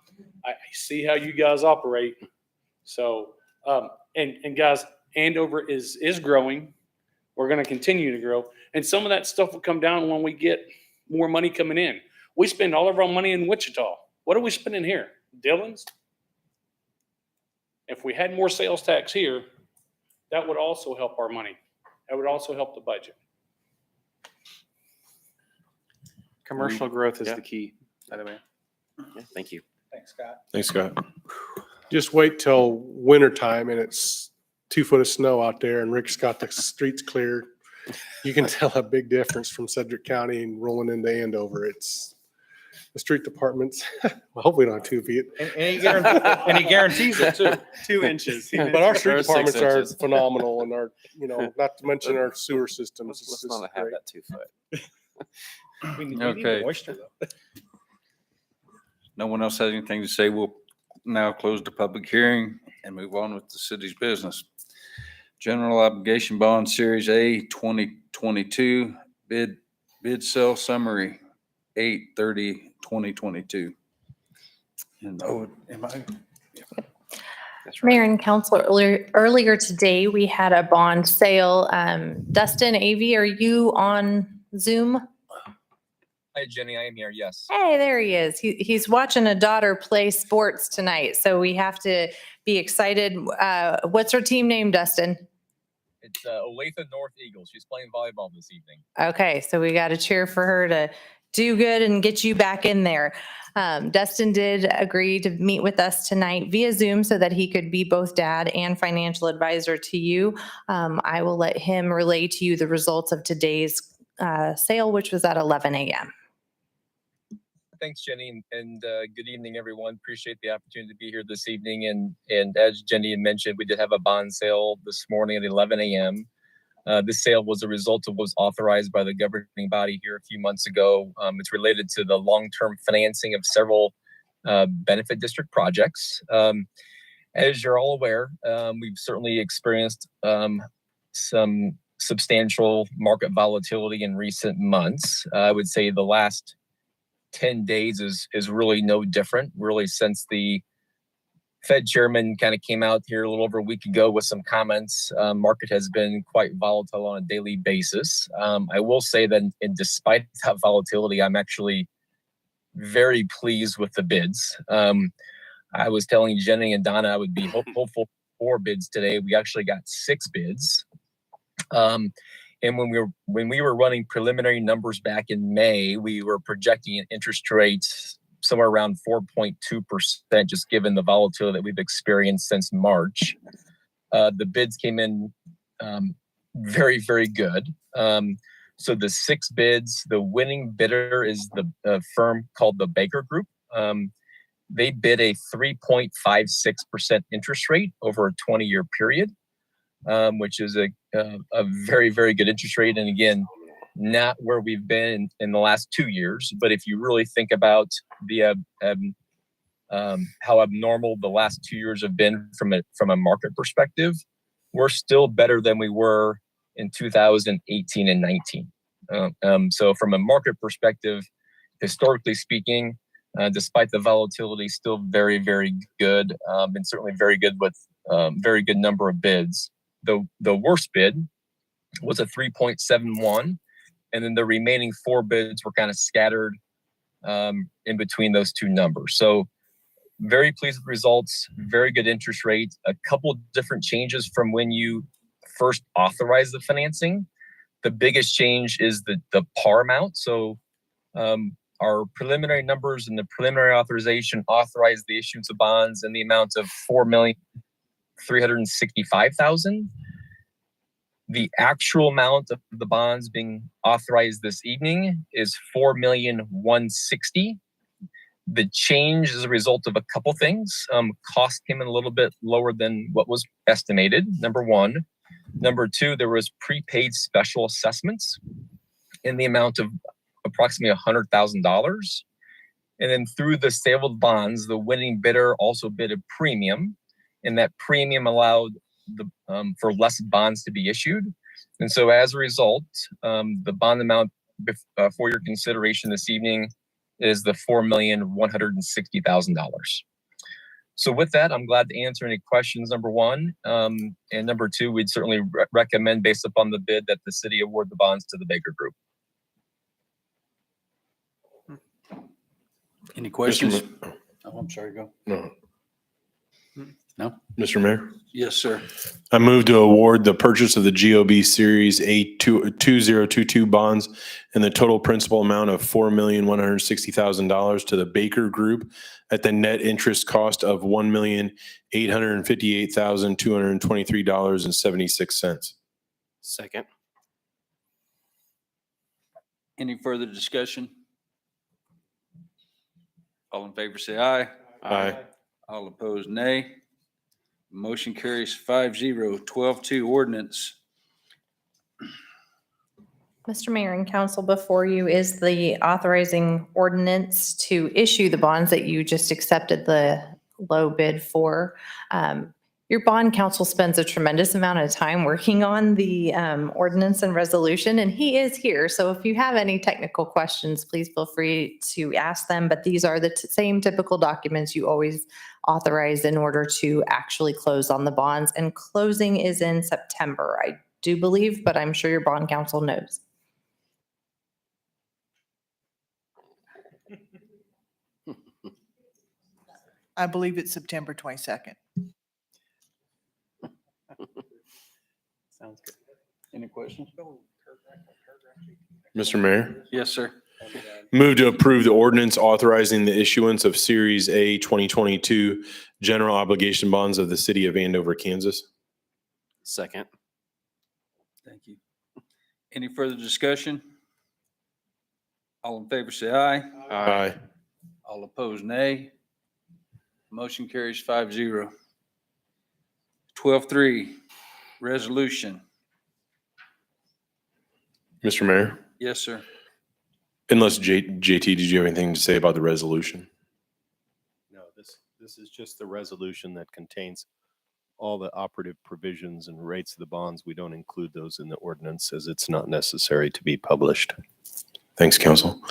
I see how you guys operate. So, and guys, Andover is growing. We're going to continue to grow. And some of that stuff will come down when we get more money coming in. We spend all of our money in Wichita. What are we spending here? Dillon's? If we had more sales tax here, that would also help our money. That would also help the budget. Commercial growth is the key, by the way. Yeah, thank you. Thanks, Scott. Thanks, Scott. Just wait till winter time and it's 2 foot of snow out there and Rick's got the streets cleared. You can tell a big difference from Cedric County and rolling into Andover. It's the street departments. Well, hopefully not 2 feet. And he guarantees it too. 2 inches. But our street Or 6 departments are inches. phenomenal and our, not to mention our sewer systems. Let's It's not just have great. that 2 foot. We need Okay. moisture though. No one else has anything to say. We'll now close the public hearing and move on with the city's business. General Obligation Bond Series A 2022 bid sale summary 8/30/2022. And am I? That's right. Mayor and council, earlier today, we had a bond sale. Dustin, Avi, are you on Zoom? Hi, Jenny. I am here. Yes. Hey, there he is. He's watching a daughter play sports tonight, so we have to be excited. What's her team name, Dustin? It's Olathe North Eagles. She's playing volleyball this evening. Okay, so we got to cheer for her to do good and get you back in there. Dustin did agree to meet with us tonight via Zoom so that he could be both dad and financial advisor to you. I will let him relay to you the results of today's sale, which was at 11 a.m. Thanks, Jenny, and good evening, everyone. Appreciate the opportunity to be here this evening. And as Jenny had mentioned, we did have a bond sale this morning at 11 a.m. This sale was a result of what was authorized by the governing body here a few months ago. It's related to the long-term financing of several benefit district projects. As you're all aware, we've certainly experienced some substantial market volatility in recent months. I would say the last 10 days is really no different, really, since the Fed chairman kind of came out here a little over a week ago with some comments. Market has been quite volatile on a daily basis. I will say that despite that volatility, I'm actually very pleased with the bids. I was telling Jenny and Donna I would be hopeful for bids today. We actually got 6 bids. And when we were running preliminary numbers back in May, we were projecting an interest rate somewhere around 4.2%, just given the volatility that we've experienced since March. The bids came in very, very good. So the 6 bids, the winning bidder is the firm called the Baker Group. They bid a 3.56% interest rate over a 20-year period, which is a very, very good interest rate. And again, not where we've been in the last 2 years. But if you really think about the how abnormal the last 2 years have been from a market perspective, we're still better than we were in 2018 and 19. So from a market perspective, historically speaking, despite the volatility, still very, very good, and certainly very good with very good number of bids. The worst bid was a 3.71, and then the remaining 4 bids were kind of scattered in between those 2 numbers. So very pleased with results, very good interest rate, a couple of different changes from when you first authorized the financing. The biggest change is the par amount. So our preliminary numbers and the preliminary authorization authorized the issuance of bonds in the amount of $4,365,000. The actual amount of the bonds being authorized this evening is $4,160,000. The change is a result of a couple things. Cost came in a little bit lower than what was estimated, number one. Number two, there was prepaid special assessments in the amount of approximately $100,000. And then through the sale of bonds, the winning bidder also bid a premium, and that premium allowed for less bonds to be issued. And so as a result, the bond amount for your consideration this evening is the $4,160,000. So with that, I'm glad to answer any questions, number one. And number two, we'd certainly recommend, based upon the bid, that the city award the bonds to the Baker Group. Any questions? Oh, I'm sorry, go. No. No? Mr. Mayor? Yes, sir. I move to award the purchase of the GOB Series A2022 bonds and the total principal amount of $4,160,000 to the Baker Group at the net interest cost of $1,858,223.76. Second. Any further discussion? All in favor, say aye. Aye. All opposed, nay. Motion carries 5-0. 12-2 ordinance. Mr. Mayor and Council, before you is the authorizing ordinance to issue the bonds that you just accepted the low bid for. Your bond counsel spends a tremendous amount of time working on the ordinance and resolution, and he is here. So if you have any technical questions, please feel free to ask them. But these are the same typical documents you always authorize in order to actually close on the bonds. And closing is in September, I do believe, but I'm sure your bond counsel knows. I believe it's September 22nd. Sounds good. Any questions? Mr. Mayor? Yes, sir. Move to approve the ordinance authorizing the issuance of Series A 2022 general obligation bonds of the city of Andover, Kansas. Second. Thank you. Any further discussion? All in favor, say aye. Aye. All opposed, nay. Motion carries 5-0. 12-3, resolution. Mr. Mayor? Yes, sir. Unless JT, did you have anything to say about the resolution? No, this is just the resolution that contains all the operative provisions and rates of the bonds. We don't include those in the ordinance as it's not necessary to be published. Thanks, Council.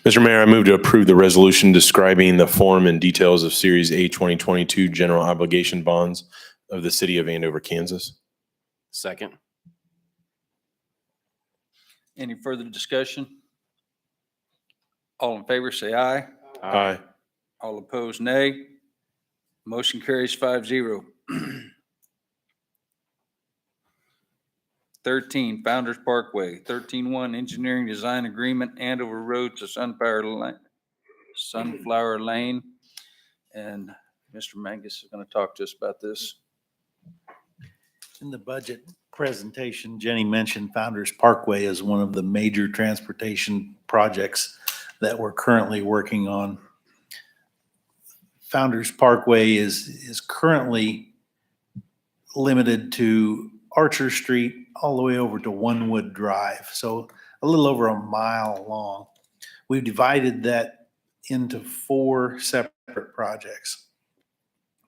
Mr. Mayor, I move to approve the resolution describing the form and details of Series A 2022 general obligation bonds of the city of Andover, Kansas. Second. Any further discussion? All in favor, say aye. Aye. All opposed, nay. Motion carries 5-0. 13, Founders Parkway. 13-1, Engineering Design Agreement, Andover Road to Sunflower Lane. And Mr. Mangus is going to talk to us about this. In the budget presentation, Jenny mentioned Founders Parkway as one of the major transportation projects that we're currently working on. Founders Parkway is currently limited to Archer Street all the way over to Onewood Drive, so a little over a mile long. We've divided that into 4 separate projects.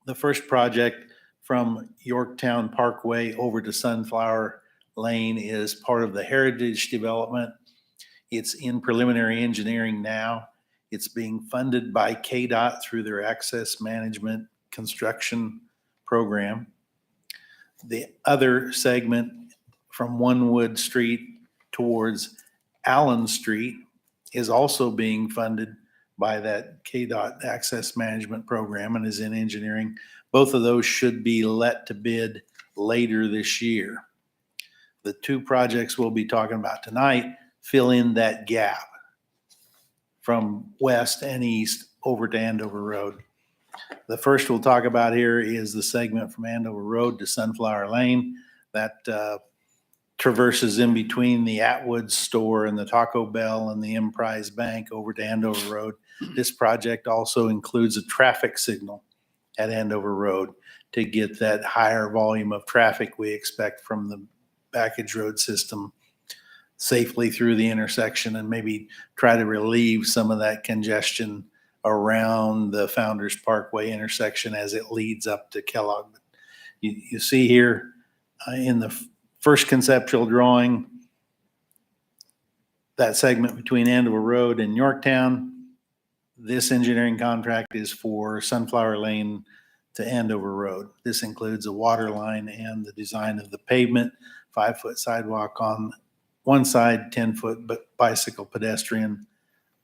The first project from Yorktown Parkway over to Sunflower Lane is part of the Heritage Development. It's in preliminary engineering now. It's being funded by KDOT through their Access Management Construction Program. The other segment from Onewood Street towards Allen Street is also being funded by that KDOT Access Management Program and is in engineering. Both of those should be let to bid later this year. The 2 projects we'll be talking about tonight fill in that gap from west and east over to Andover Road. The first we'll talk about here is the segment from Andover Road to Sunflower Lane that traverses in between the Atwood store and the Taco Bell and the Emprise Bank over to Andover Road. This project also includes a traffic signal at Andover Road to get that higher volume of traffic we expect from the package road system safely through the intersection and maybe try to relieve some of that congestion around the Founders Parkway intersection as it leads up to Kellogg. You see here in the first conceptual drawing, that segment between Andover Road and Yorktown. This engineering contract is for Sunflower Lane to Andover Road. This includes a water line and the design of the pavement, 5-foot sidewalk on one side, 10-foot bicycle pedestrian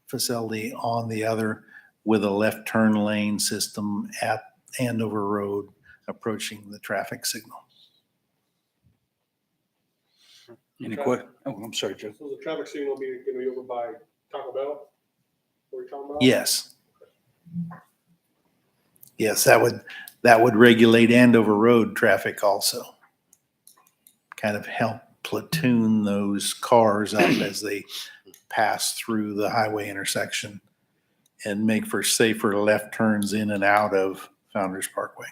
facility on the other, with a left turn lane system at Andover Road approaching the traffic signal. Any questions? Oh, I'm sorry, Joe. So the traffic signal will be going to be over by Taco Bell? What are you talking about? Yes. Yes, that would regulate Andover Road traffic also. Kind of help platoon those cars up as they pass through the highway intersection and make for safer left turns in and out of Founders Parkway.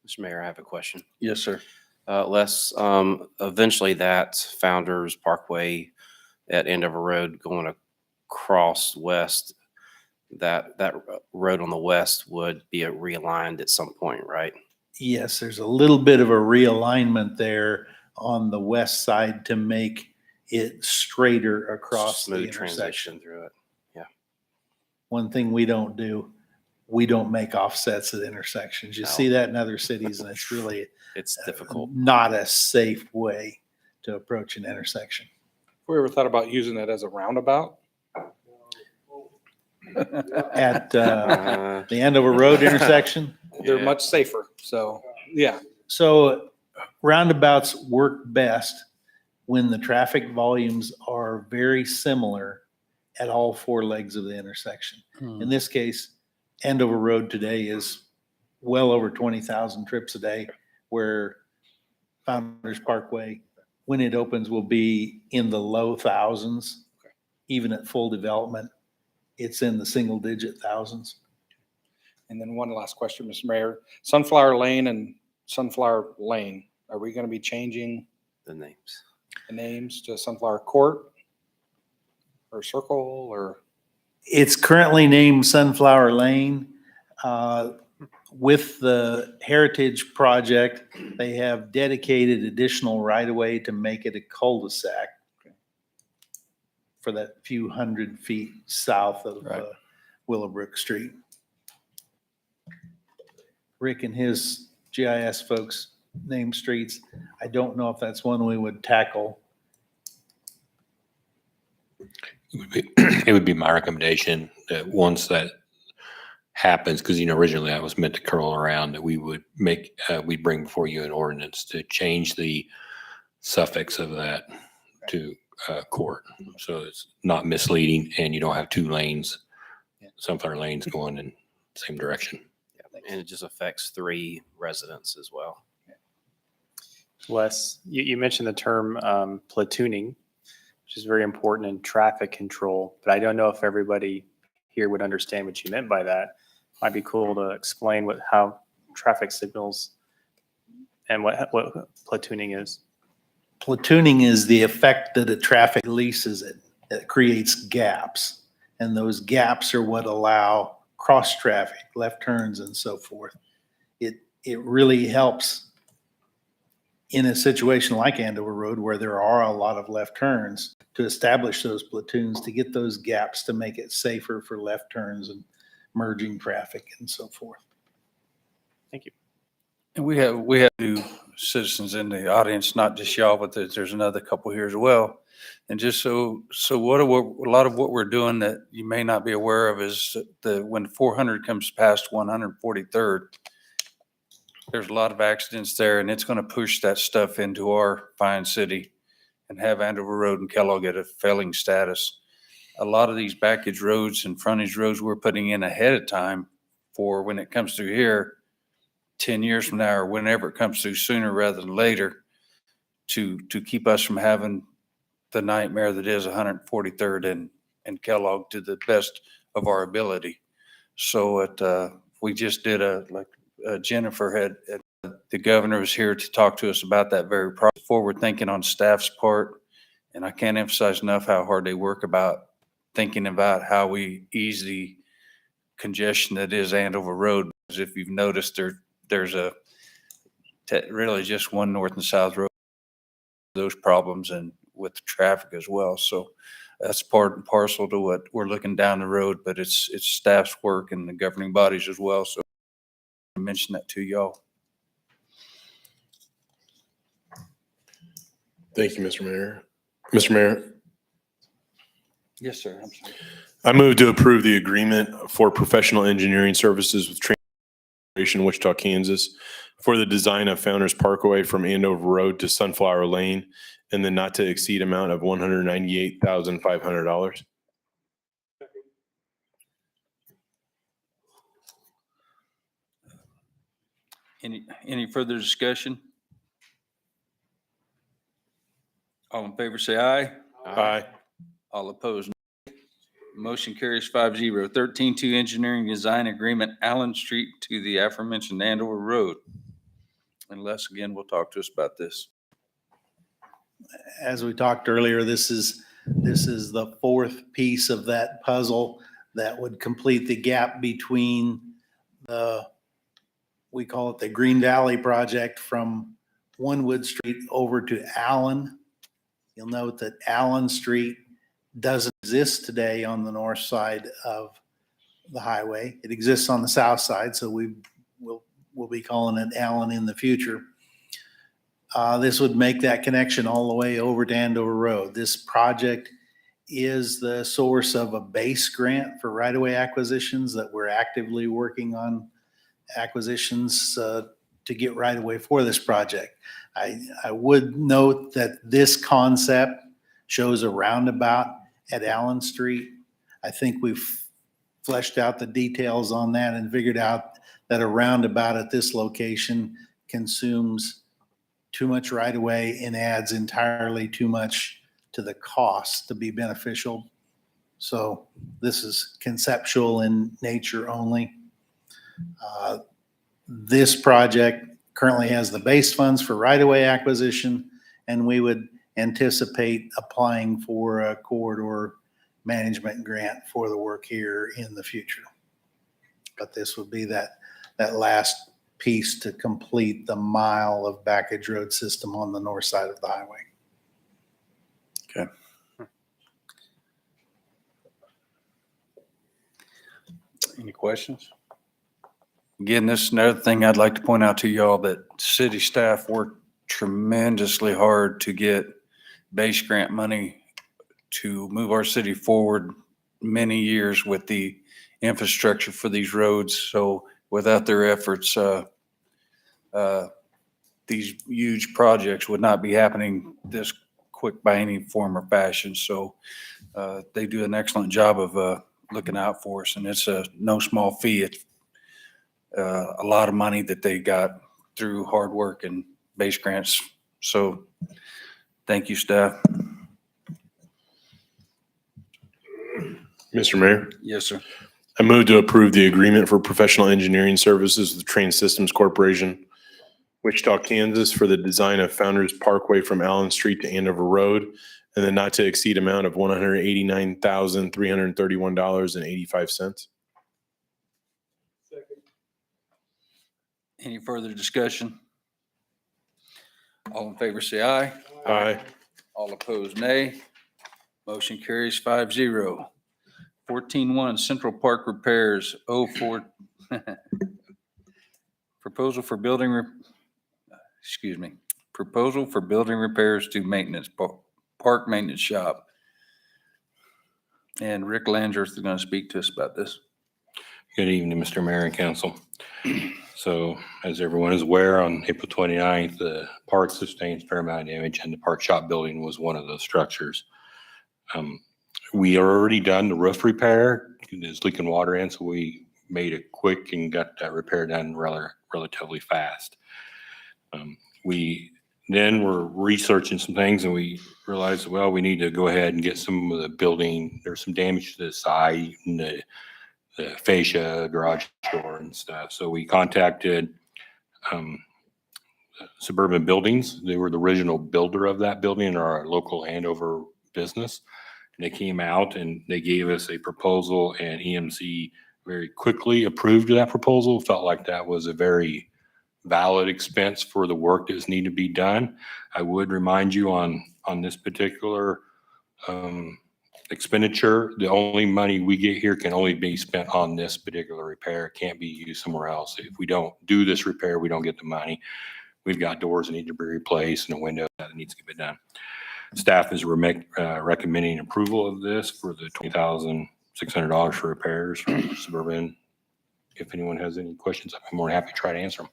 Mr. Mayor, I have a question. Yes, sir. Les, eventually that Founders Parkway at Andover Road going across west, that road on the west would be realigned at some point, right? Yes, there's a little bit of a realignment there on the west side to make it straighter across the Smooth intersection. transition through it. Yeah. One thing we don't do, we don't make offsets at intersections. You No. see that in other cities, and it's really It's difficult. not a safe way to approach an intersection. Have we ever thought about using that as a roundabout? At the Andover Road intersection. They're Yeah. much safer, so, yeah. So roundabouts work best when the traffic volumes are very similar at all 4 legs of the intersection. In this case, Andover Road today is well over 20,000 trips a day, where Founders Parkway, when it opens, will be in the low thousands. Even at full development, it's in the single digit thousands. And then one last question, Mr. Mayor. Sunflower Lane and Sunflower Lane, are we going to be changing The names. the names to Sunflower Court or Circle or? It's currently named Sunflower Lane. With the Heritage Project, they have dedicated additional right-of-way to make it a cul-de-sac. for that few hundred feet south of Right. Willowbrook Street. Rick and his GIS folks name streets. I don't know if that's one we would tackle. It would be my recommendation that once that happens, because, originally that was meant to curl around, that we would we'd bring before you an ordinance to change the suffix of that to court. So it's not misleading and you don't have two lanes, sunflower lanes going in the same direction. And it just affects 3 residents as well. Wes, you mentioned the term platooning, which is very important in traffic control, but I don't know if everybody here would understand what you meant by that. Might be cool to explain how traffic signals and what platooning is. Platooning is the effect that a traffic leases it. It creates gaps, and those gaps are what allow cross traffic, left turns, and so forth. It really helps in a situation like Andover Road where there are a lot of left turns to establish those platoons, to get those gaps, to make it safer for left turns and merging traffic and so forth. Thank you. And we have two citizens in the audience, not just y'all, but there's another couple here as well. And just so a lot of what we're doing that you may not be aware of is when 400 comes past 143rd, there's a lot of accidents there, and it's going to push that stuff into our fine city and have Andover Road and Kellogg at a failing status. A lot of these backage roads and frontage roads we're putting in ahead of time for when it comes through here 10 years from now, or whenever it comes through, sooner rather than later, to keep us from having the nightmare that is 143rd and Kellogg, to the best of our ability. So we just did Jennifer the governor was here to talk to us about that very forward thinking on staff's part. And I can't emphasize enough how hard they work about thinking about how we ease the congestion that is Andover Road. Because if you've noticed, there's really just one north and south road, those problems, and with the traffic as well. So that's part and parcel to what we're looking down the road, but it's staff's work and the governing bodies as well. So I mentioned that to y'all. Thank you, Mr. Mayor. Mr. Mayor, Yes, sir. I'm sorry. I move to approve the agreement for professional engineering services with Reservation, Wichita, Kansas, for the design of Founders Parkway from Andover Road to Sunflower Lane in the not to exceed amount of $198,500. Any further discussion? All in favor, say aye. Aye. All opposed, no. Motion carries 5-0. 13-2 engineering design agreement, Allen Street to the aforementioned Andover Road. And Les, again, will talk to us about this. As we talked earlier, this is the fourth piece of that puzzle that would complete the gap between we call it the Green Valley project from Onewood Street over to Allen. You'll note that Allen Street doesn't exist today on the north side of the highway. It exists on the south side, so we'll be calling it Allen in the future. This would make that connection all the way over to Andover Road. This project is the source of a base grant for right-of-way acquisitions that we're actively working on acquisitions to get right-of-way for this project. I would note that this concept shows a roundabout at Allen Street. I think we've fleshed out the details on that and figured out that a roundabout at this location consumes too much right-of-way and adds entirely too much to the cost to be beneficial. So this is conceptual in nature only. This project currently has the base funds for right-of-way acquisition, and we would anticipate applying for a corridor management grant for the work here in the future. But this would be that last piece to complete the mile of backage road system on the north side of the highway. Okay. Any questions? Again, this is another thing I'd like to point out to y'all, that city staff worked tremendously hard to get base grant money to move our city forward many years with the infrastructure for these roads. So without their efforts, these huge projects would not be happening this quick by any form or fashion. So they do an excellent job of looking out for us, and it's a no small fee. It's a lot of money that they got through hard work and base grants. So thank you, staff. Mr. Mayor, Yes, sir. I move to approve the agreement for professional engineering services with Train Systems Corporation, Wichita, Kansas, for the design of Founders Parkway from Allen Street to Andover Road, and the not to exceed amount of $189,331.85. Any further discussion? All in favor, say aye. Aye. All opposed, nay. Motion carries 5-0. 14-1, Central Park Repairs, 04. Proposal for building repairs to maintenance, park maintenance shop. And Rick Landreth is going to speak to us about this. Good evening, Mr. Mayor and Council. So as everyone is aware, on April 29th, the park sustained a fair amount of damage, and the park shop building was one of those structures. We are already done the roof repair. It's leaking water in, so we made it quick and got that repair done relatively fast. We then were researching some things, and we realized, well, we need to go ahead and get some of the building. There's some damage to the side and the fascia, garage door and stuff. So we contacted Suburban Buildings. They were the original builder of that building, our local Andover business. And they came out and they gave us a proposal, and EMC very quickly approved that proposal. Felt like that was a very valid expense for the work that was needed to be done. I would remind you on this particular expenditure, the only money we get here can only be spent on this particular repair. It can't be used somewhere else. If we don't do this repair, we don't get the money. We've got doors that need to be replaced and a window that needs to get done. Staff is recommending approval of this for the $20,600 for repairs from Suburban. If anyone has any questions, I'm more than happy to try to answer them.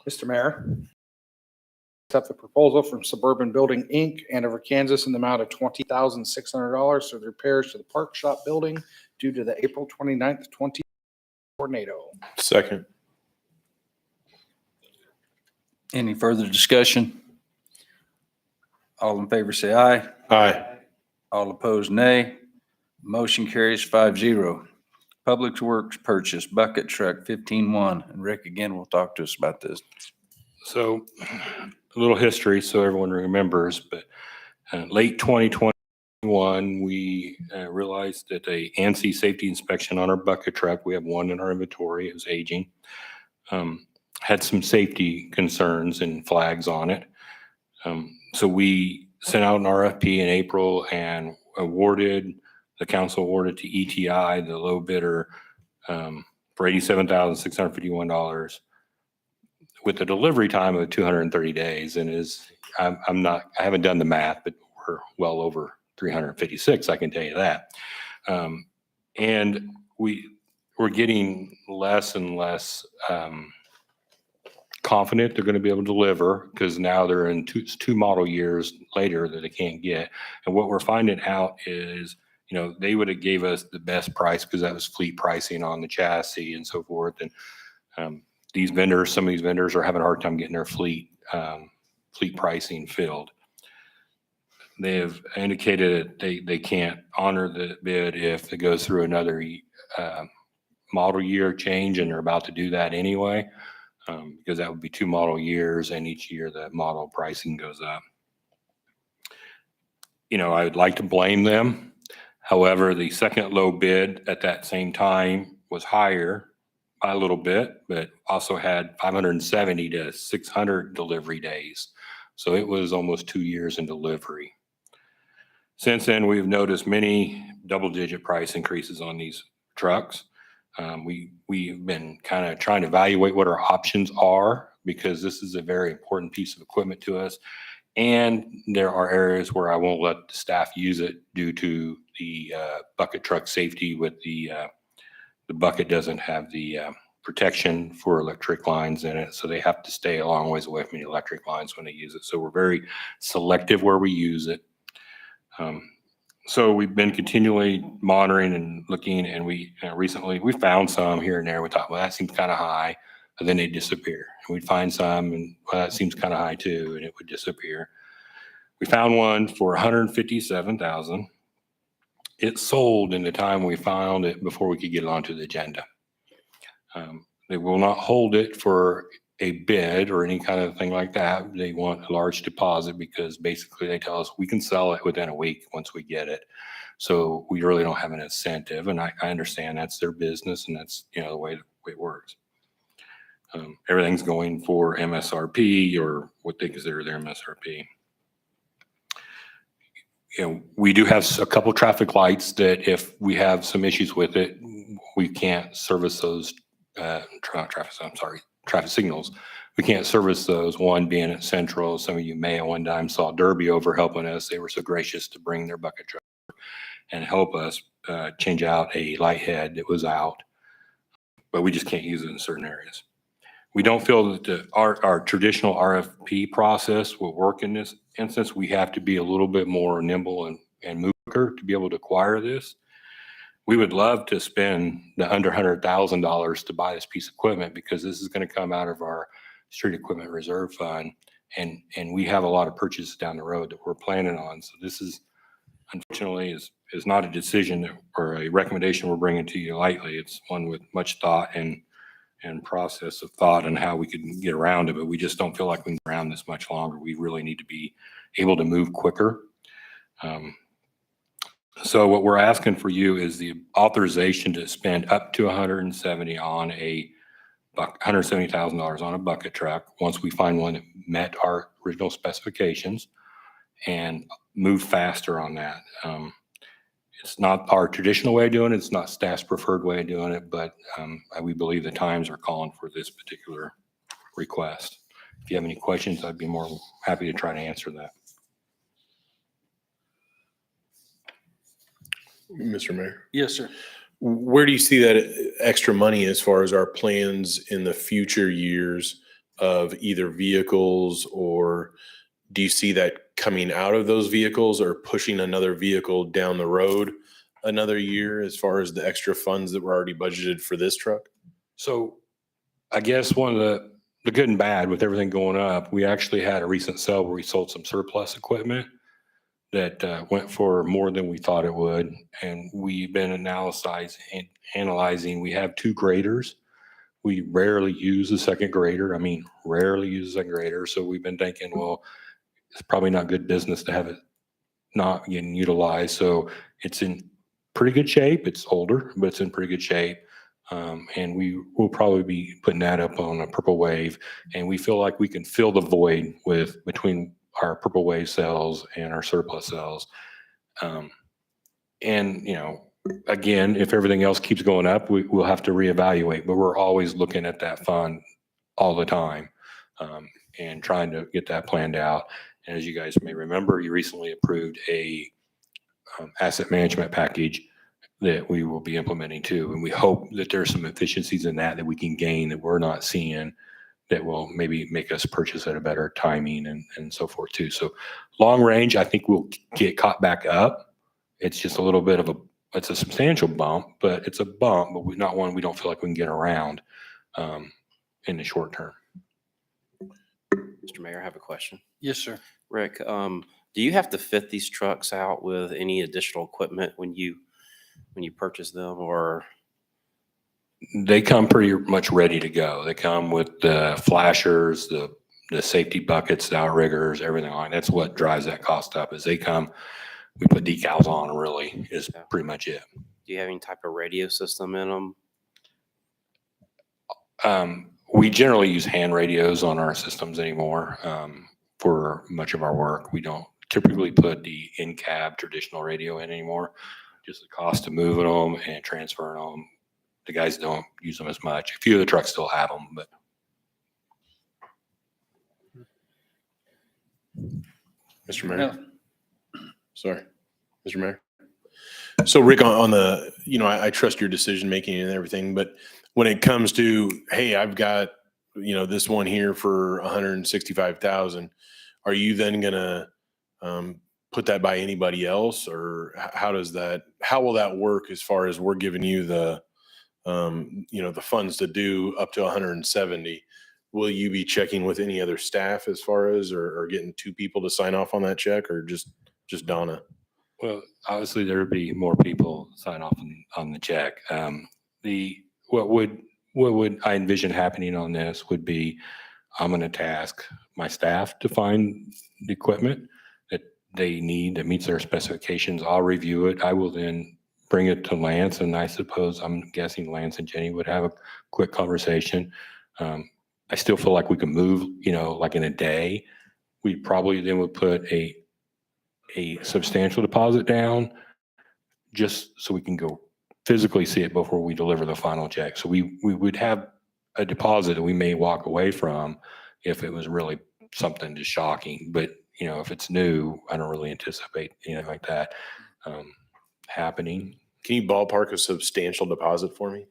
Mr. Mayor, accept the proposal from Suburban Building, Inc., Andover, Kansas, in the amount of $20,600 for the repairs to the park shop building due to the April 29th, 20 tornado. Second. Any further discussion? All in favor, say aye. Aye. All opposed, nay. Motion carries 5-0. Public Works purchase bucket truck 15-1. And Rick again will talk to us about this. So a little history so everyone remembers, but late 2021, we realized that a ANSI safety inspection on our bucket truck, we have one in our inventory, it was aging, had some safety concerns and flags on it. So we sent out an RFP in April and the council awarded to ETI, the low bidder, for $87,651 with a delivery time of 230 days. And I haven't done the math, but we're well over 356, I can tell you that. And we're getting less and less confident they're going to be able to deliver, because now they're in two model years later that they can't get. And what we're finding out is, they would have gave us the best price because that was fleet pricing on the chassis and so forth. And some of these vendors are having a hard time getting their fleet pricing filled. They have indicated that they can't honor the bid if it goes through another model year change, and they're about to do that anyway, because that would be 2 model years, and each year the model pricing goes up. I would like to blame them. However, the second low bid at that same time was higher by a little bit, but also had 570 to 600 delivery days. So it was almost 2 years in delivery. Since then, we've noticed many double-digit price increases on these trucks. We've been kind of trying to evaluate what our options are because this is a very important piece of equipment to us. And there are areas where I won't let the staff use it due to the bucket truck safety with the bucket doesn't have the protection for electric lines in it. So they have to stay a long ways away from the electric lines when they use it. So we're very selective where we use it. So we've been continually monitoring and looking, and we recently we found some here and there. We thought, well, that seems kind of high, and then they disappear. And we'd find some, and well, that seems kind of high too, and it would disappear. We found one for $157,000. It sold in the time we found it before we could get it onto the agenda. They will not hold it for a bid or any kind of thing like that. They want a large deposit because basically they tell us we can sell it within a week once we get it. So we really don't have an incentive, and I understand that's their business and that's the way it works. Everything's going for MSRP or what they consider their MSRP. We do have a couple traffic lights that if we have some issues with it, we can't service those traffic signals. We can't service those. One being at Central. Some of you may at one time saw Derby over helping us. They were so gracious to bring their bucket truck and help us change out a light head that was out, but we just can't use it in certain areas. We don't feel that our traditional RFP process will work in this instance. We have to be a little bit more nimble and move quicker to be able to acquire this. We would love to spend the under $100,000 to buy this piece of equipment because this is going to come out of our street equipment reserve fund. And we have a lot of purchases down the road that we're planning on. So this is, unfortunately, is not a decision or a recommendation we're bringing to you lightly. It's one with much thought and process of thought on how we can get around it, but we just don't feel like we can get around this much longer. We really need to be able to move quicker. So what we're asking for you is the authorization to spend up to $170,000 on a bucket truck once we find one that met our original specifications and move faster on that. It's not our traditional way of doing it. It's not staff's preferred way of doing it, but we believe the times are calling for this particular request. If you have any questions, I'd be more happy to try to answer that. Mr. Mayor, Yes, sir. where do you see that extra money as far as our plans in the future years of either vehicles, or do you see that coming out of those vehicles or pushing another vehicle down the road another year as far as the extra funds that were already budgeted for this truck? So I guess one of the good and bad with everything going up, we actually had a recent sale where we sold some surplus equipment that went for more than we thought it would. And we've been analyzing. We have 2 graders. We rarely use a second grader. Rarely use a second grader. So we've been thinking, well, it's probably not good business to have it not getting utilized. So it's in pretty good shape. It's older, but it's in pretty good shape. And we will probably be putting that up on a Purple Wave. And we feel like we can fill the void between our Purple Wave sales and our surplus sales. Again, if everything else keeps going up, we'll have to reevaluate, but we're always looking at that fund all the time and trying to get that planned out. And as you guys may remember, you recently approved a asset management package that we will be implementing too. And we hope that there's some efficiencies in that we can gain that we're not seeing that will maybe make us purchase at a better timing and so forth too. So long range, I think we'll get caught back up. It's just a little bit of it's a substantial bump, but it's a bump, but not one we don't feel like we can get around in the short term. Mr. Mayor, I have a question. Yes, sir. Rick, do you have to fit these trucks out with any additional equipment when you purchase them, or? They come pretty much ready to go. They come with the flashers, the safety buckets, the outriggers, everything on. That's what drives that cost up. As they come, we put decals on. Really, is pretty much it. Do you have any type of radio system in them? We generally use hand radios on our systems anymore for much of our work. We don't typically put the in-cab traditional radio in anymore. Just the cost of moving them and transferring them. The guys don't use them as much. A few of the trucks still have them, but. Mr. Mayor? Sorry, Mr. Mayor. So Rick, on the, I trust your decision making and everything, but when it comes to, hey, I've got, this one here for 165,000, are you then gonna put that by anybody else, or how will that work as far as we're giving you the, the funds to do up to 170? Will you be checking with any other staff as far as, or getting two people to sign off on that check, or just Donna? Well, obviously there would be more people sign off on the check. What would I envision happening on this would be, I'm going to task my staff to find the equipment that they need that meets their specifications. I'll review it. I will then bring it to Lance, and I suppose I'm guessing Lance and Jenny would have a quick conversation. I still feel like we can move, like in a day. We probably then would put a substantial deposit down just so we can go physically see it before we deliver the final check. So we would have a deposit that we may walk away from if it was really something just shocking. But, if it's new, I don't really anticipate anything like that happening. Can you ballpark a substantial deposit for me?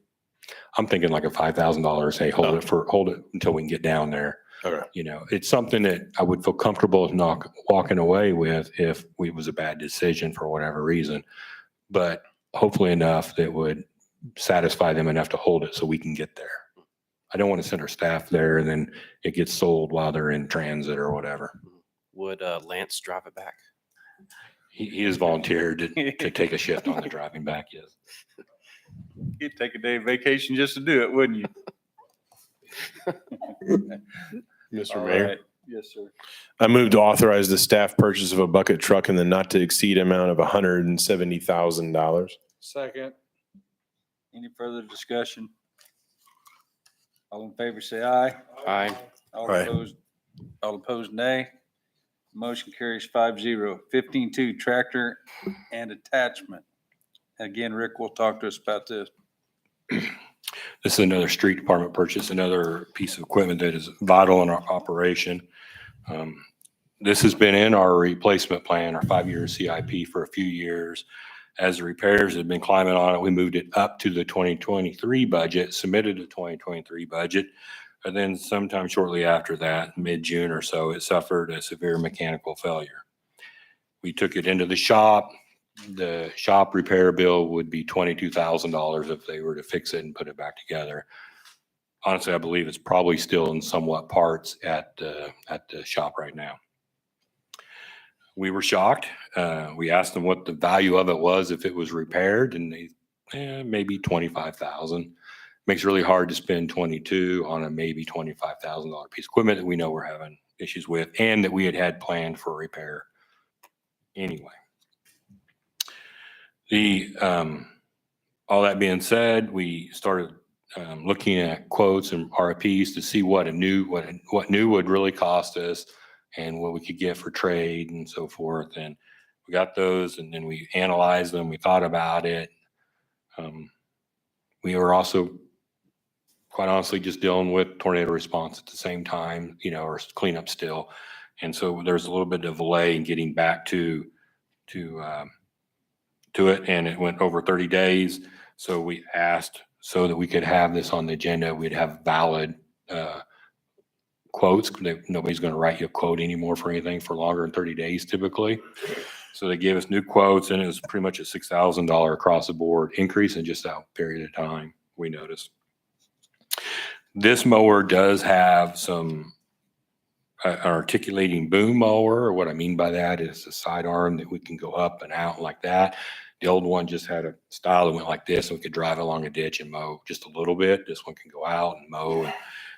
I'm thinking like a $5,000, say, hold it until we can get down there. Okay. It's something that I would feel comfortable with not walking away with if it was a bad decision for whatever reason, but hopefully enough that would satisfy them enough to hold it so we can get there. I don't want to send our staff there and then it gets sold while they're in transit or whatever. Would Lance drive it back? He has volunteered to take a shift on the driving back, yes. You'd take a day of vacation just to do it, wouldn't you? Mr. All Mayor? right. Yes, sir. I move to authorize the staff purchase of a bucket truck in the not to exceed amount of $170,000. Second. Any further discussion? All in favor, say aye. Aye. Aye. All opposed, nay. Motion carries 5-0. 15-2, tractor and attachment. Again, Rick will talk to us about this. This is another street department purchase, another piece of equipment that is vital in our operation. This has been in our replacement plan, our 5-year CIP for a few years. As the repairs have been climbing on it, we moved it up to the 2023 budget, submitted the 2023 budget. And then sometime shortly after that, mid-June or so, it suffered a severe mechanical failure. We took it into the shop. The shop repair bill would be $22,000 if they were to fix it and put it back together. Honestly, I believe it's probably still in somewhat parts at the shop right now. We were shocked. We asked them what the value of it was if it was repaired, and they maybe $25,000. Makes it really hard to spend $22,000 on a maybe $25,000 piece of equipment that we know we're having issues with, and that we had planned for repair anyway. All that being said, we started looking at quotes and RFPs to see what new would really cost us and what we could get for trade and so forth. And we got those, and then we analyzed them. We thought about it. We were also, quite honestly, just dealing with tornado response at the same time, or cleanup still. And so there's a little bit of delay in getting back to it, and it went over 30 days. So we asked so that we could have this on the agenda. We'd have valid quotes. Nobody's going to write you a quote anymore for anything for longer than 30 days typically. So they gave us new quotes, and it was pretty much a $6,000 across the board increase in just that period of time, we noticed. This mower does have some an articulating boom mower. Or what I mean by that is a sidearm that we can go up and out like that. The old one just had a style that went like this, and we could drive along a ditch and mow just a little bit. This one can go out and mow. And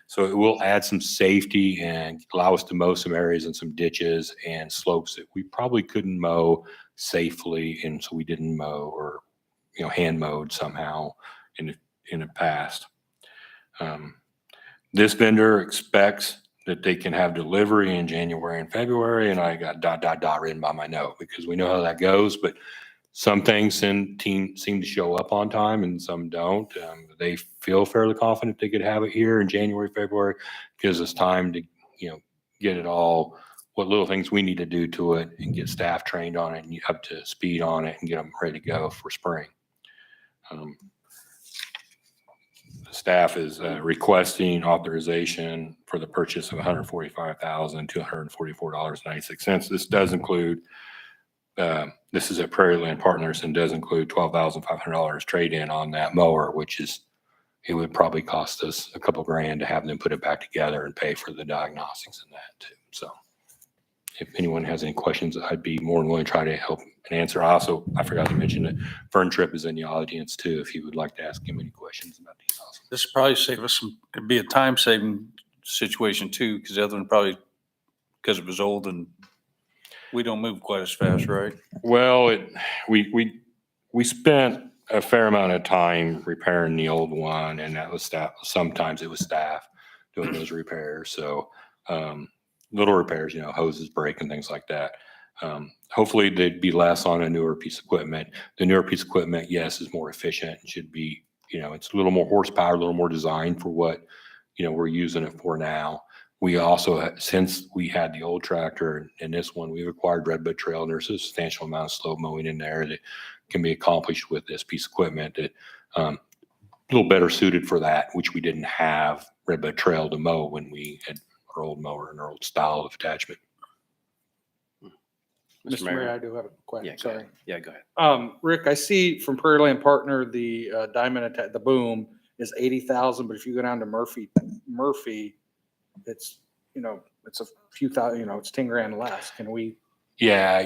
so it will add some safety and allow us to mow some areas and some ditches and slopes that we probably couldn't mow safely. And so we didn't mow, or, hand mowed somehow in the past. This vendor expects that they can have delivery in January and February, and I got ... written by my note, because we know how that goes, but some things seem to show up on time and some don't. They feel fairly confident they could have it here in January, February. Gives us time to, get it all, what little things we need to do to it, and get staff trained on it and up to speed on it and get them ready to go for spring. The staff is requesting authorization for the purchase of $145,244.96. This does include, this is at Prairie Land Partners, and does include $12,500 trade-in on that mower, which is, it would probably cost us a couple grand to have them put it back together and pay for the diagnostics and that too. So if anyone has any questions, I'd be more than willing to try to help and answer. I forgot to mention that Vern Tripp is in the audience too, if you would like to ask him any questions about these. This would probably save us it'd be a time saving situation too, because the other one probably, because it was old and we don't move quite as fast, right? Well, we spent a fair amount of time repairing the old one, and that was staff. Sometimes it was staff doing those repairs. So, little repairs, hoses break and things like that. Hopefully they'd be less on a newer piece of equipment. The newer piece of equipment, yes, is more efficient and should be, it's a little more horsepower, a little more designed for what, we're using it for now. We also, since we had the old tractor and this one, we've acquired Redbud Trail, and there's a substantial amount of slow mowing in there that can be accomplished with this piece of equipment that a little better suited for that, which we didn't have Redbud Trail to mow when we had our old mower and our old style of attachment. Mr. Mayor, I do have a question. Yeah, Sorry. Yeah, go ahead. Rick, I see from Prairie Land Partner, the diamond attack, the boom is 80,000, but if you go down to Murphy, it's, it's a few thousand, it's 10 grand less. Can we? Yeah,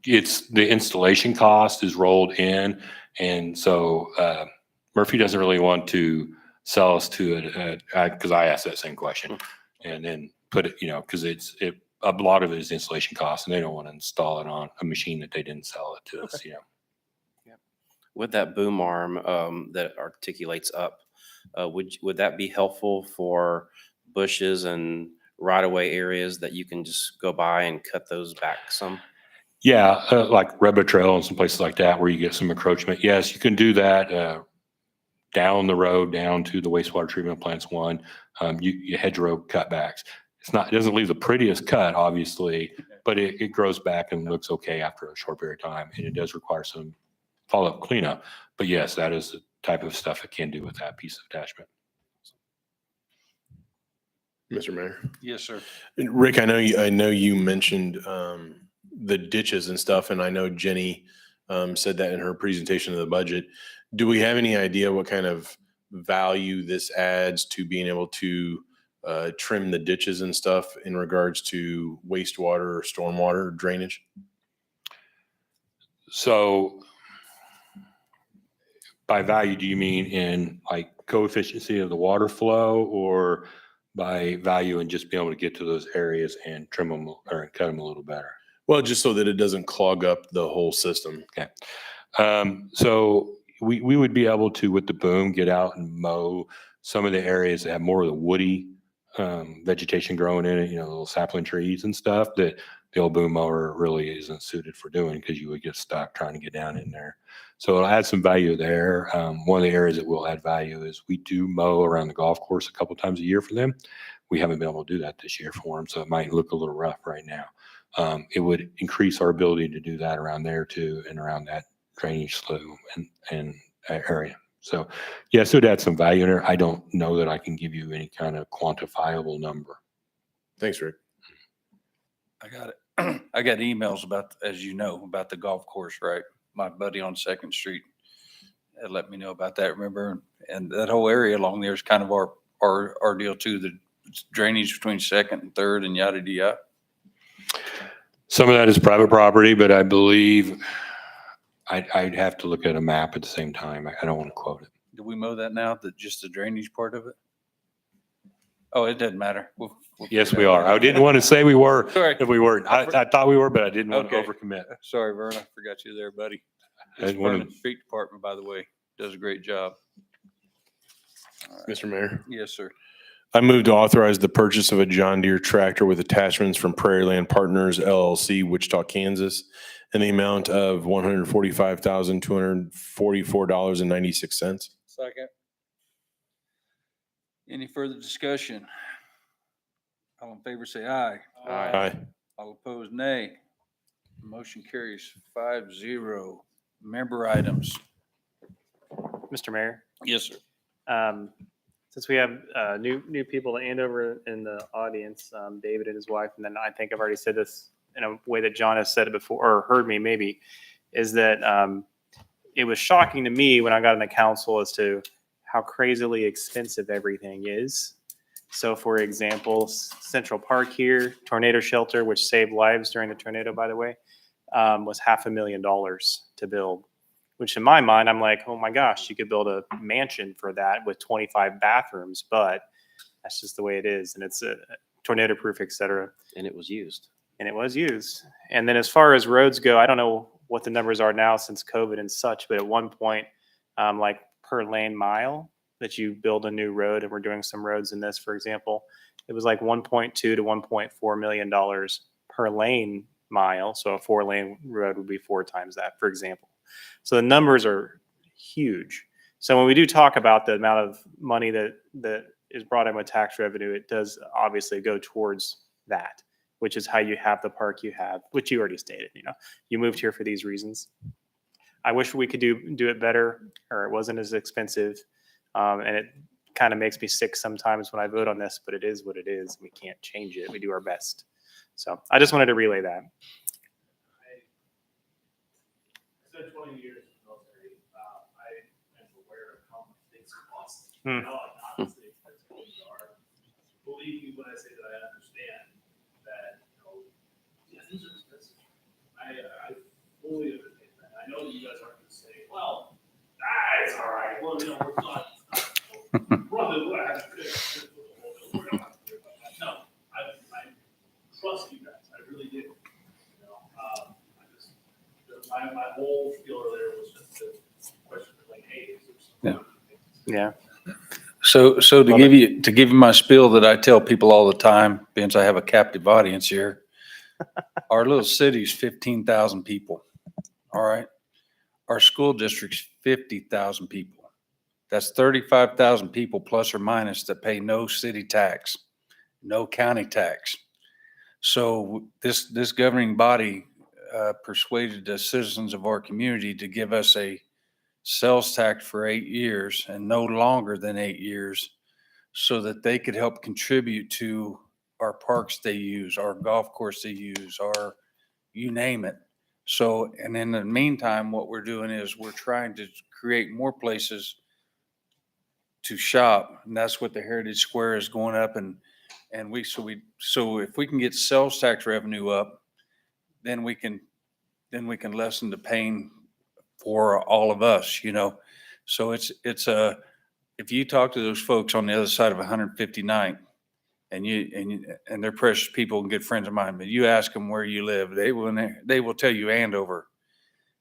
it's the installation cost is rolled in. And so, Murphy doesn't really want to sell us to it, because I asked that same question, and then put it, because a lot of it is installation costs, and they don't want to install it on a machine that they didn't sell it to us, With that boom arm that articulates up, would that be helpful for bushes and right-of-way areas that you can just go by and cut those back some? Yeah, like Redbud Trail and some places like that where you get some encroachment. Yes, you can do that down the road, down to the wastewater treatment plants one. You hedgerow cutbacks. It doesn't leave the prettiest cut, obviously, but it grows back and looks okay after a short period of time. And it does require some follow-up cleanup. But yes, that is the type of stuff it can do with that piece of attachment. Mr. Mayor. Yes, sir. And Rick, I know you mentioned the ditches and stuff, and I know Jenny said that in her presentation of the budget. Do we have any idea what kind of value this adds to being able to trim the ditches and stuff in regards to wastewater or stormwater drainage? So by value, do you mean in like coefficient of the water flow, or by value and just being able to get to those areas and trim them or cut them a little better? Well, just so that it doesn't clog up the whole system. Okay. So we would be able to, with the boom, get out and mow some of the areas that have more of the woody vegetation growing in it, little sapling trees and stuff that the old boom mower really isn't suited for doing, because you would get stuck trying to get down in there. So it'll add some value there. One of the areas that will add value is we do mow around the golf course a couple times a year for them. We haven't been able to do that this year for them, so it might look a little rough right now. It would increase our ability to do that around there too, and around that drainage slough and area. So yes, it would add some value in there. I don't know that I can give you any kind of quantifiable number. Thanks, Rick. I got it. I got emails about, as you know, about the golf course, right? My buddy on 2nd Street had let me know about that, remember? And that whole area along there is kind of our deal too, the drainage between 2nd and 3rd and yada yada. Some of that is private property, but I believe I'd have to look at a map at the same time. I don't want to quote it. Do we mow that now, just the drainage part of it? Oh, it doesn't matter. Yes, we are. I didn't want to say we were, Sorry. if we weren't. I thought we were, but I didn't want to Okay. overcommit. Sorry, Vern, I forgot you there, buddy. I This didn't want to- Vernon Street Department, by the way, does a great job. Mr. Mayor. Yes, sir. I move to authorize the purchase of a John Deere tractor with attachments from Prairie Land Partners LLC, Wichita, Kansas, in the amount of $145,244.96. Second. Any further discussion? All in favor, say aye. Aye. All opposed, nay. Motion carries 5-0. Member items. Mr. Mayor, Yes, sir. since we have new people to Andover in the audience, David and his wife, and then I think I've already said this in a way that John has said it before, or heard me maybe, is that it was shocking to me when I got on the council as to how crazily expensive everything is. So for example, Central Park here, tornado shelter, which saved lives during the tornado, by the way, was $500,000 to build, which in my mind, I'm like, oh my gosh, you could build a mansion for that with 25 bathrooms, but that's just the way it is. And it's a tornado proof, et cetera. And it was used. And it was used. And then as far as roads go, I don't know what the numbers are now since COVID and such, but at one point, like per lane mile that you build a new road, and we're doing some roads in this, for example, it was like $1.2 to $1.4 million per lane mile. So a 4-lane road would be 4 times that, for example. So the numbers are huge. So when we do talk about the amount of money that is brought in with tax revenue, it does obviously go towards that, which is how you have the park you have, which you already stated. You know, you moved here for these reasons. I wish we could do it better, or it wasn't as expensive. And it kind of makes me sick sometimes when I vote on this, but it is what it is. We can't change it. We do our best. So I just wanted to relay that. I spent 20 years in the military. I am aware of how much things cost. Hmm. I know how honestly expensive things are. Believe me when I say that I understand that, yeah, things are expensive. I fully understand that. I know that you guys aren't going to say, well, it's all right. Well, we're not. Brother, what I have to do, we're not have to do about that. No, I trust you guys. I really do. My whole feel there was just a question of like, hey, is there something? Yeah. So to give you my spiel that I tell people all the time, since I have a captive audience here, our little city's 15,000 people. All right. Our school district's 50,000 people. That's 35,000 people plus or minus that pay no city tax, no county tax. So this governing body persuaded the citizens of our community to give us a sales tax for 8 years and no longer than 8 years, so that they could help contribute to our parks they use, our golf course they use, our, you name it. So, and in the meantime, what we're doing is we're trying to create more places to shop, and that's what the Heritage Square is going up. And so if we can get sales tax revenue up, then we can lessen the pain for all of us, So it's if you talk to those folks on the other side of 159th, and they're precious people and good friends of mine, but you ask them where you live, they will tell you Andover,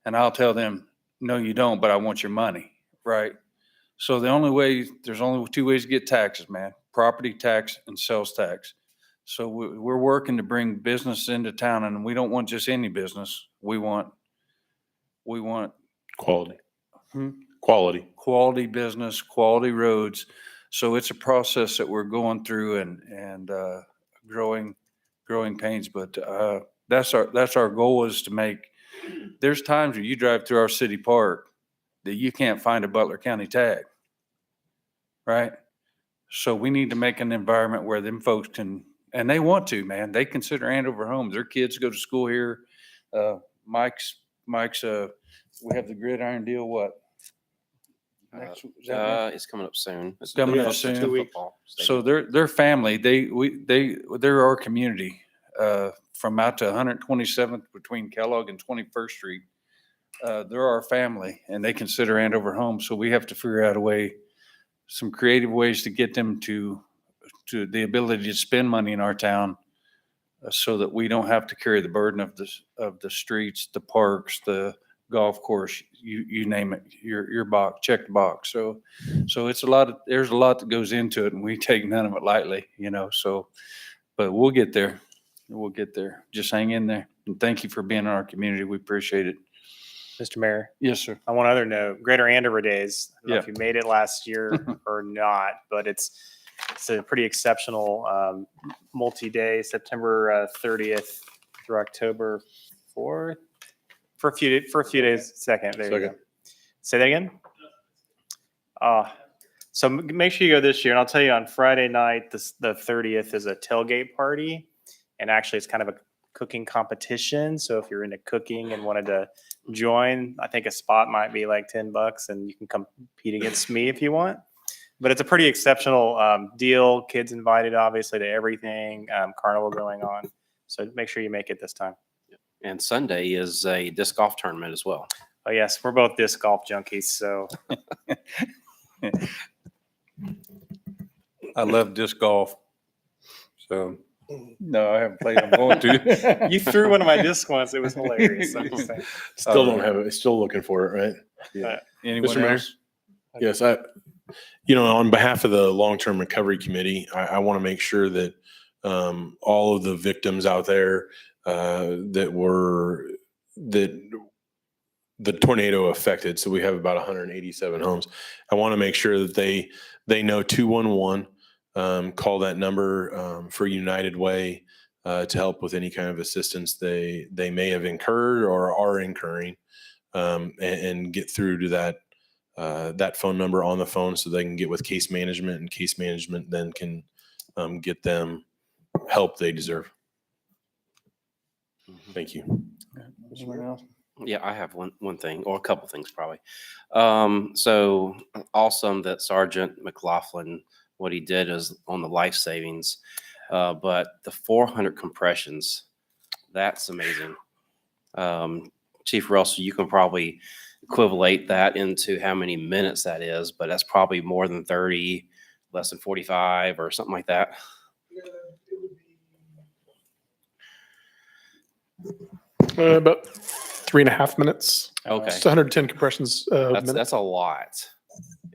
and I'll tell them, no, you don't, but I want your money, right? So there's only 2 ways to get taxes, man: property tax and sales tax. So we're working to bring business into town, and we don't want just any business. We want Quality. Hmm? Quality. Business, quality roads. So it's a process that we're going through and growing pains. But that's our goal, is to make. There's times where you drive through our city park that you can't find a Butler County tag, right? So we need to make an environment where them folks can, and they want to, man. They consider Andover home. Their kids go to school here. Mike's. We have the gridiron deal. What? Next, is that next? It's coming up soon. It's Coming up it's soon. football So stadium. their family, they're our community, from out to 127th between Kellogg and 21st Street. They're our family, and they consider Andover home. So we have to figure out some creative ways to get them to the ability to spend money in our town, so that we don't have to carry the burden of the streets, the parks, the golf course, you name it, your box, check the box. So it's there's a lot that goes into it, and we take none of it lightly, so, but we'll get there. We'll get there. Just hang in there. And thank you for being in our community. We appreciate it. Mr. Mayor, Yes, sir. on one other note, Greater Andover Days. I don't know if Yeah. you made it last year or not, but it's a pretty exceptional multi-day, September 30th through October 4th. For a few days. Second. There you go. Say that again. So make sure you go this year. And I'll tell you, on Friday night, the 30th is a tailgate party. And actually, it's kind of a cooking competition. So if you're into cooking and wanted to join, I think a spot might be like $10, and you can compete against me if you want. But it's a pretty exceptional deal. Kids invited, obviously, to everything. Carnival going on. So make sure you make it this time. And Sunday is a disc golf tournament as well. Oh, yes. We're both disc golf junkies. So I love disc golf. So, no, I haven't played. I'm going to. you threw one of my discs once. It was hilarious. I'm just saying. Still don't have it. Still looking for it, right? Yeah. Anyone Mr. Mayor? else? Yes, on behalf of the Long-Term Recovery Committee, I want to make sure that all of the victims out there that the tornado affected, so we have about 187 homes. I want to make sure that they know 211, call that number for United Way to help with any kind of assistance they may have incurred or are incurring, and get through to that phone number on the phone so they can get with case management, and case management then can get them help they deserve. Thank you. Yeah, I have one thing, or a couple things probably. So awesome that Sergeant McLaughlin, what he did is on the life savings, but the 400 compressions, that's amazing. Chief Russell, you can probably equivalate that into how many minutes that is, but that's probably more than 30, less than 45 or something like that. About 3.5 minutes. Okay. It's 110 compressions a minute. That's a lot.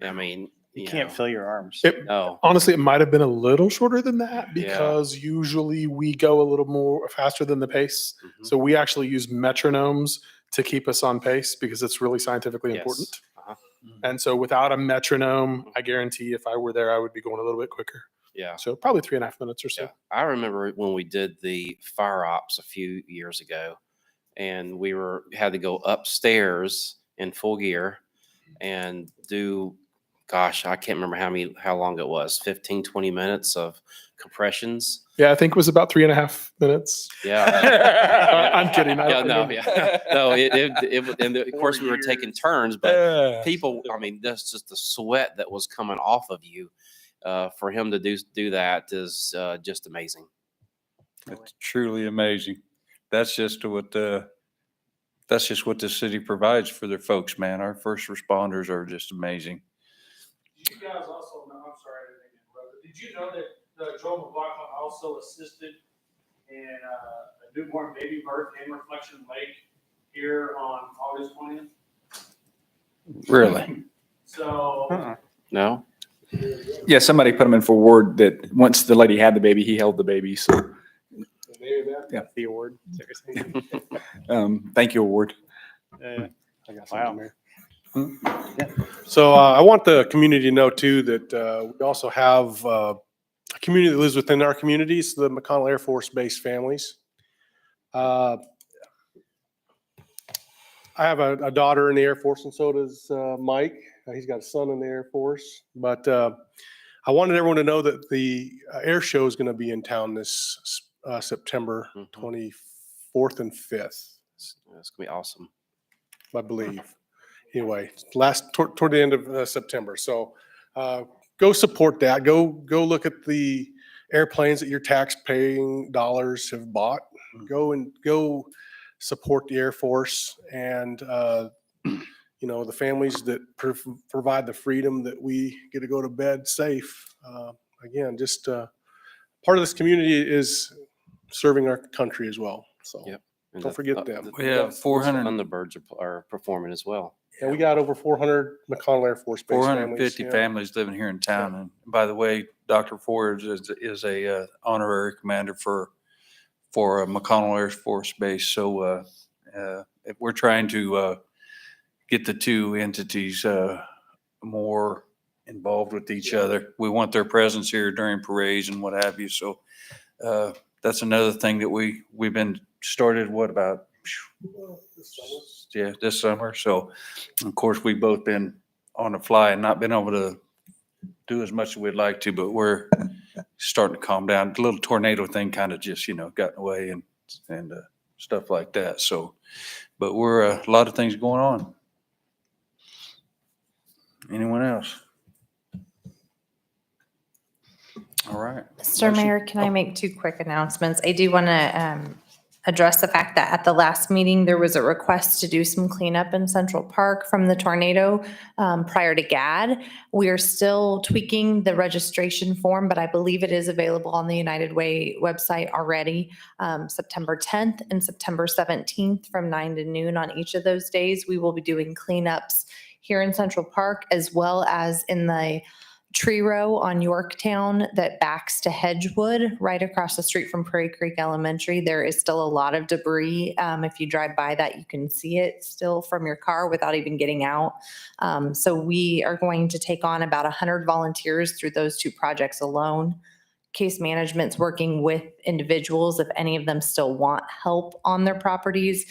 I mean, You can't feel your arms. No. Honestly, it might have been a little shorter than that Yeah. because usually we go a little more faster than the pace. Mhm. So we actually use metronomes to keep us on pace because it's really scientifically Yes. important. Uh-huh. And so without a metronome, I guarantee if I were there, I would be going a little bit quicker. Yeah. So probably 3.5 minutes or so. Yeah. I remember when we did the fire ops a few years ago, and we had to go upstairs in full gear and do, gosh, I can't remember how long it was, 15, 20 minutes of compressions. Yeah, I think it was about 3.5 minutes. Yeah. I'm kidding. I Yeah, don't no, remember. yeah. No, and of course we were taking turns, but people, I mean, that's just the sweat that was coming off of you. For him to do that is just amazing. It's truly amazing. That's just what the city provides for their folks, man. Our first responders are just amazing. Did you guys also know, I'm sorry, I didn't interrupt, but did you know that Joel McLaughlin also assisted in a newborn baby birth in Reflection Lake here on August 20th? Really? So. No? Yeah, somebody put him in for award that once the lady had the baby, he held the baby. So, yeah, The award. Seriously. thank you award. Wow. So I want the community to know too that we also have a community that lives within our communities, the McConnell Air Force Base families. I have a daughter in the Air Force, and so does Mike. He's got a son in the Air Force. But I wanted everyone to know that the air show is going to be in town this September 24th and 5th. It's going to be awesome. I believe. Anyway, toward the end of September. So go support that. Go look at the airplanes that your tax-paying dollars have bought. Go support the Air Force and the families that provide the freedom that we get to go to bed safe. Again, just part of this community is serving our country as well. So. Yep. And Don't forget them. We have 400 Thunderbirds are performing as well. And we got over 400 McConnell Air Force Base families. 450 yeah. families living here in town. And by the way, Dr. Ford is a honorary commander for McConnell Air Force Base. So if we're trying to get the two entities more involved with each other. We want their presence here during parades and what have you. So that's another thing that we've been started, what about, this summer. So of course, we've both been on the fly and not been able to do as much as we'd like to, but we're starting to calm down. The little tornado thing kind of just, got in the way and stuff like that. So, but we're a lot of things going on. Anyone else? All right. Mr. Mayor, can I make two quick announcements? I do want to address the fact that at the last meeting, there was a request to do some cleanup in Central Park from the tornado prior to GAD. We are still tweaking the registration form, but I believe it is available on the United Way website already. September 10th and September 17th from 9 to noon on each of those days. We will be doing cleanups here in Central Park as well as in the tree row on Yorktown that backs to Hedgewood, right across the street from Prairie Creek Elementary. There is still a lot of debris. If you drive by that, you can see it still from your car without even getting out. So we are going to take on about 100 volunteers through those two projects alone. Case management's working with individuals if any of them still want help on their properties.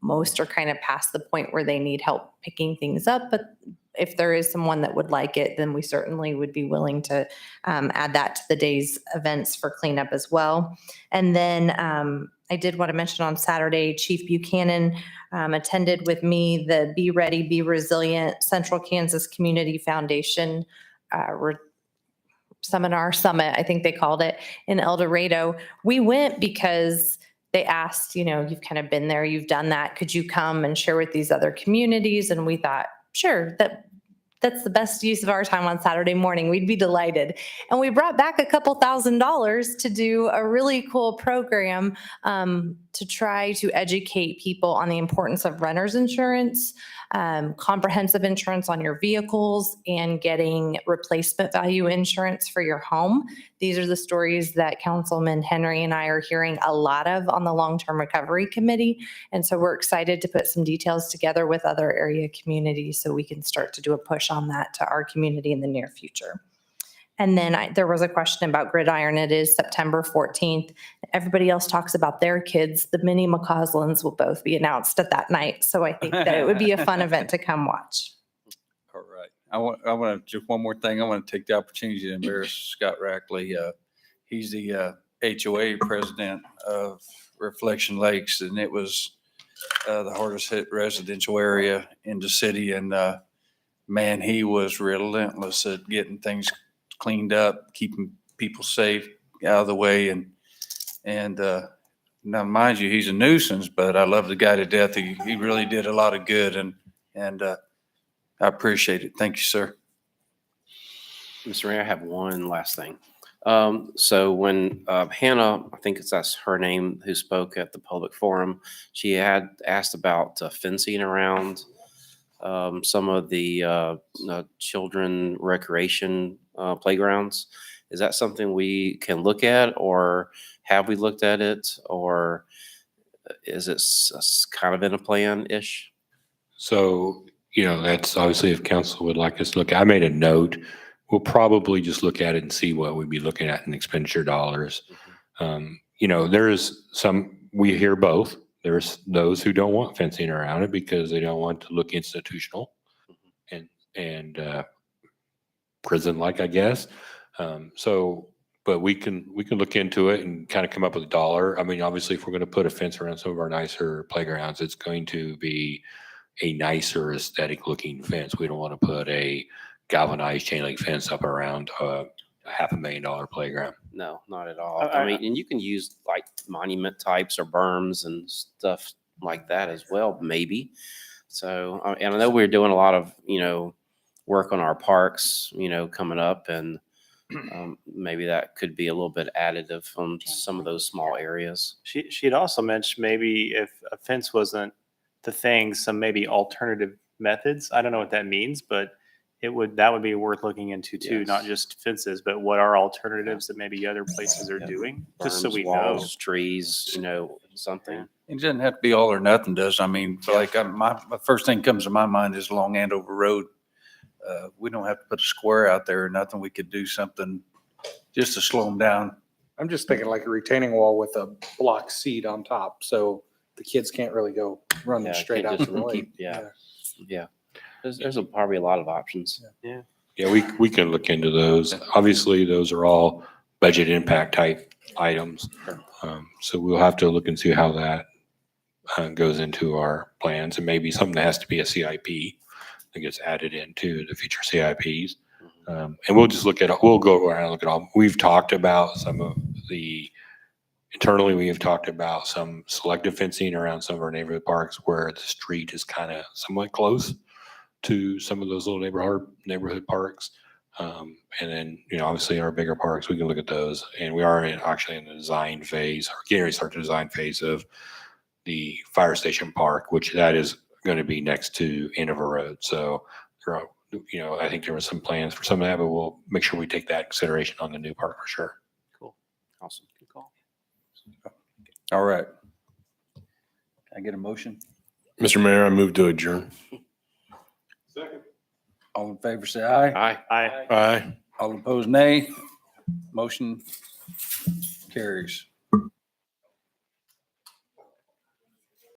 Most are kind of past the point where they need help picking things up, but if there is someone that would like it, then we certainly would be willing to add that to the day's events for cleanup as well. And then I did want to mention on Saturday, Chief Buchanan attended with me the Be Ready, Be Resilient Central Kansas Community Foundation Summit, I think they called it, in El Dorado. We went because they asked, you've kind of been there, you've done that. Could you come and share with these other communities? And we thought, sure, that's the best use of our time on Saturday morning. We'd be delighted. And we brought back a couple $1,000s to do a really cool program to try to educate people on the importance of renter's insurance, comprehensive insurance on your vehicles, and getting replacement value insurance for your home. These are the stories that Councilman Henry and I are hearing a lot of on the Long-Term Recovery Committee. And so we're excited to put some details together with other area communities so we can start to do a push on that to our community in the near future. And then there was a question about Gridiron. It is September 14th. Everybody else talks about their kids. The mini McCauslins will both be announced at that night. So I think that it would be a fun event to come watch. All right. I want to, just one more thing. I want to take the opportunity to embarrass Scott Rackley. He's the HOA president of Reflection Lakes, and it was the hardest hit residential area in the city. And man, he was relentless at getting things cleaned up, keeping people safe out of the way. And now mind you, he's a nuisance, but I love the guy to death. He really did a lot of good, and I appreciate it. Thank you, sir. Mr. Mayor, I have one last thing. So when Hannah, I think that's her name, who spoke at the public forum, she had asked about fencing around some of the children recreation playgrounds. Is that something we can look at, or have we looked at it, or is it kind of in a plan-ish? So, that's obviously if council would like us to look, I made a note. We'll probably just look at it and see what we'd be looking at in expenditure dollars. There is we hear both. There's those who don't want fencing around it because they don't want to look institutional and prison-like, I guess. But we can look into it and kind of come up with a dollar. I mean, obviously, if we're going to put a fence around some of our nicer playgrounds, it's going to be a nicer aesthetic-looking fence. We don't want to put a galvanized chain link fence up around a $500,000 playground. No, not at all. I mean, and you can use like monument types or berms and stuff like that as well, maybe. So, and I know we're doing a lot of, work on our parks, coming up, and Maybe that could be a little bit additive on some of those small areas. She had also mentioned maybe if a fence wasn't the thing, some maybe alternative methods. I don't know what that means, but that would be worth looking into too, not Yes. just fences, but what are alternatives that maybe other places are Yeah. doing, just so Berms, we know. walls, trees, something. It doesn't have to be all or nothing, does. I mean, my first thing comes to my mind is along Andover Road. We don't have to put a square out there or nothing. We could do something just to slow them down. I'm just thinking like a retaining wall with a block seat on top, so the kids can't really go running Yeah, straight can't out just to the lake. keep- Yeah. There's probably a lot of options. Yeah, we can look into those. Obviously, those are all budget impact type items. So we'll have to look and see how that goes into our plans, and maybe something that has to be a CIP that gets added into the future CIPs. And we'll just we'll go around and look at all. We've talked about internally, we have talked about some selective fencing around some of our neighborhood parks where the street is kind of somewhat close to some of those little neighborhood parks. And then, obviously our bigger parks, we can look at those. And we are actually in the design phase, or getting ready to start the design phase of the fire station park, which that is going to be next to Andover Road. So, I think there were some plans for some of that, but we'll make sure we take that into consideration on the new park for sure. Cool. Awesome. Good call. All right. Can I get a motion? Mr. Mayor, I move to adjourn. All in favor, say aye. Aye. Aye. All opposed, nay. Motion carries.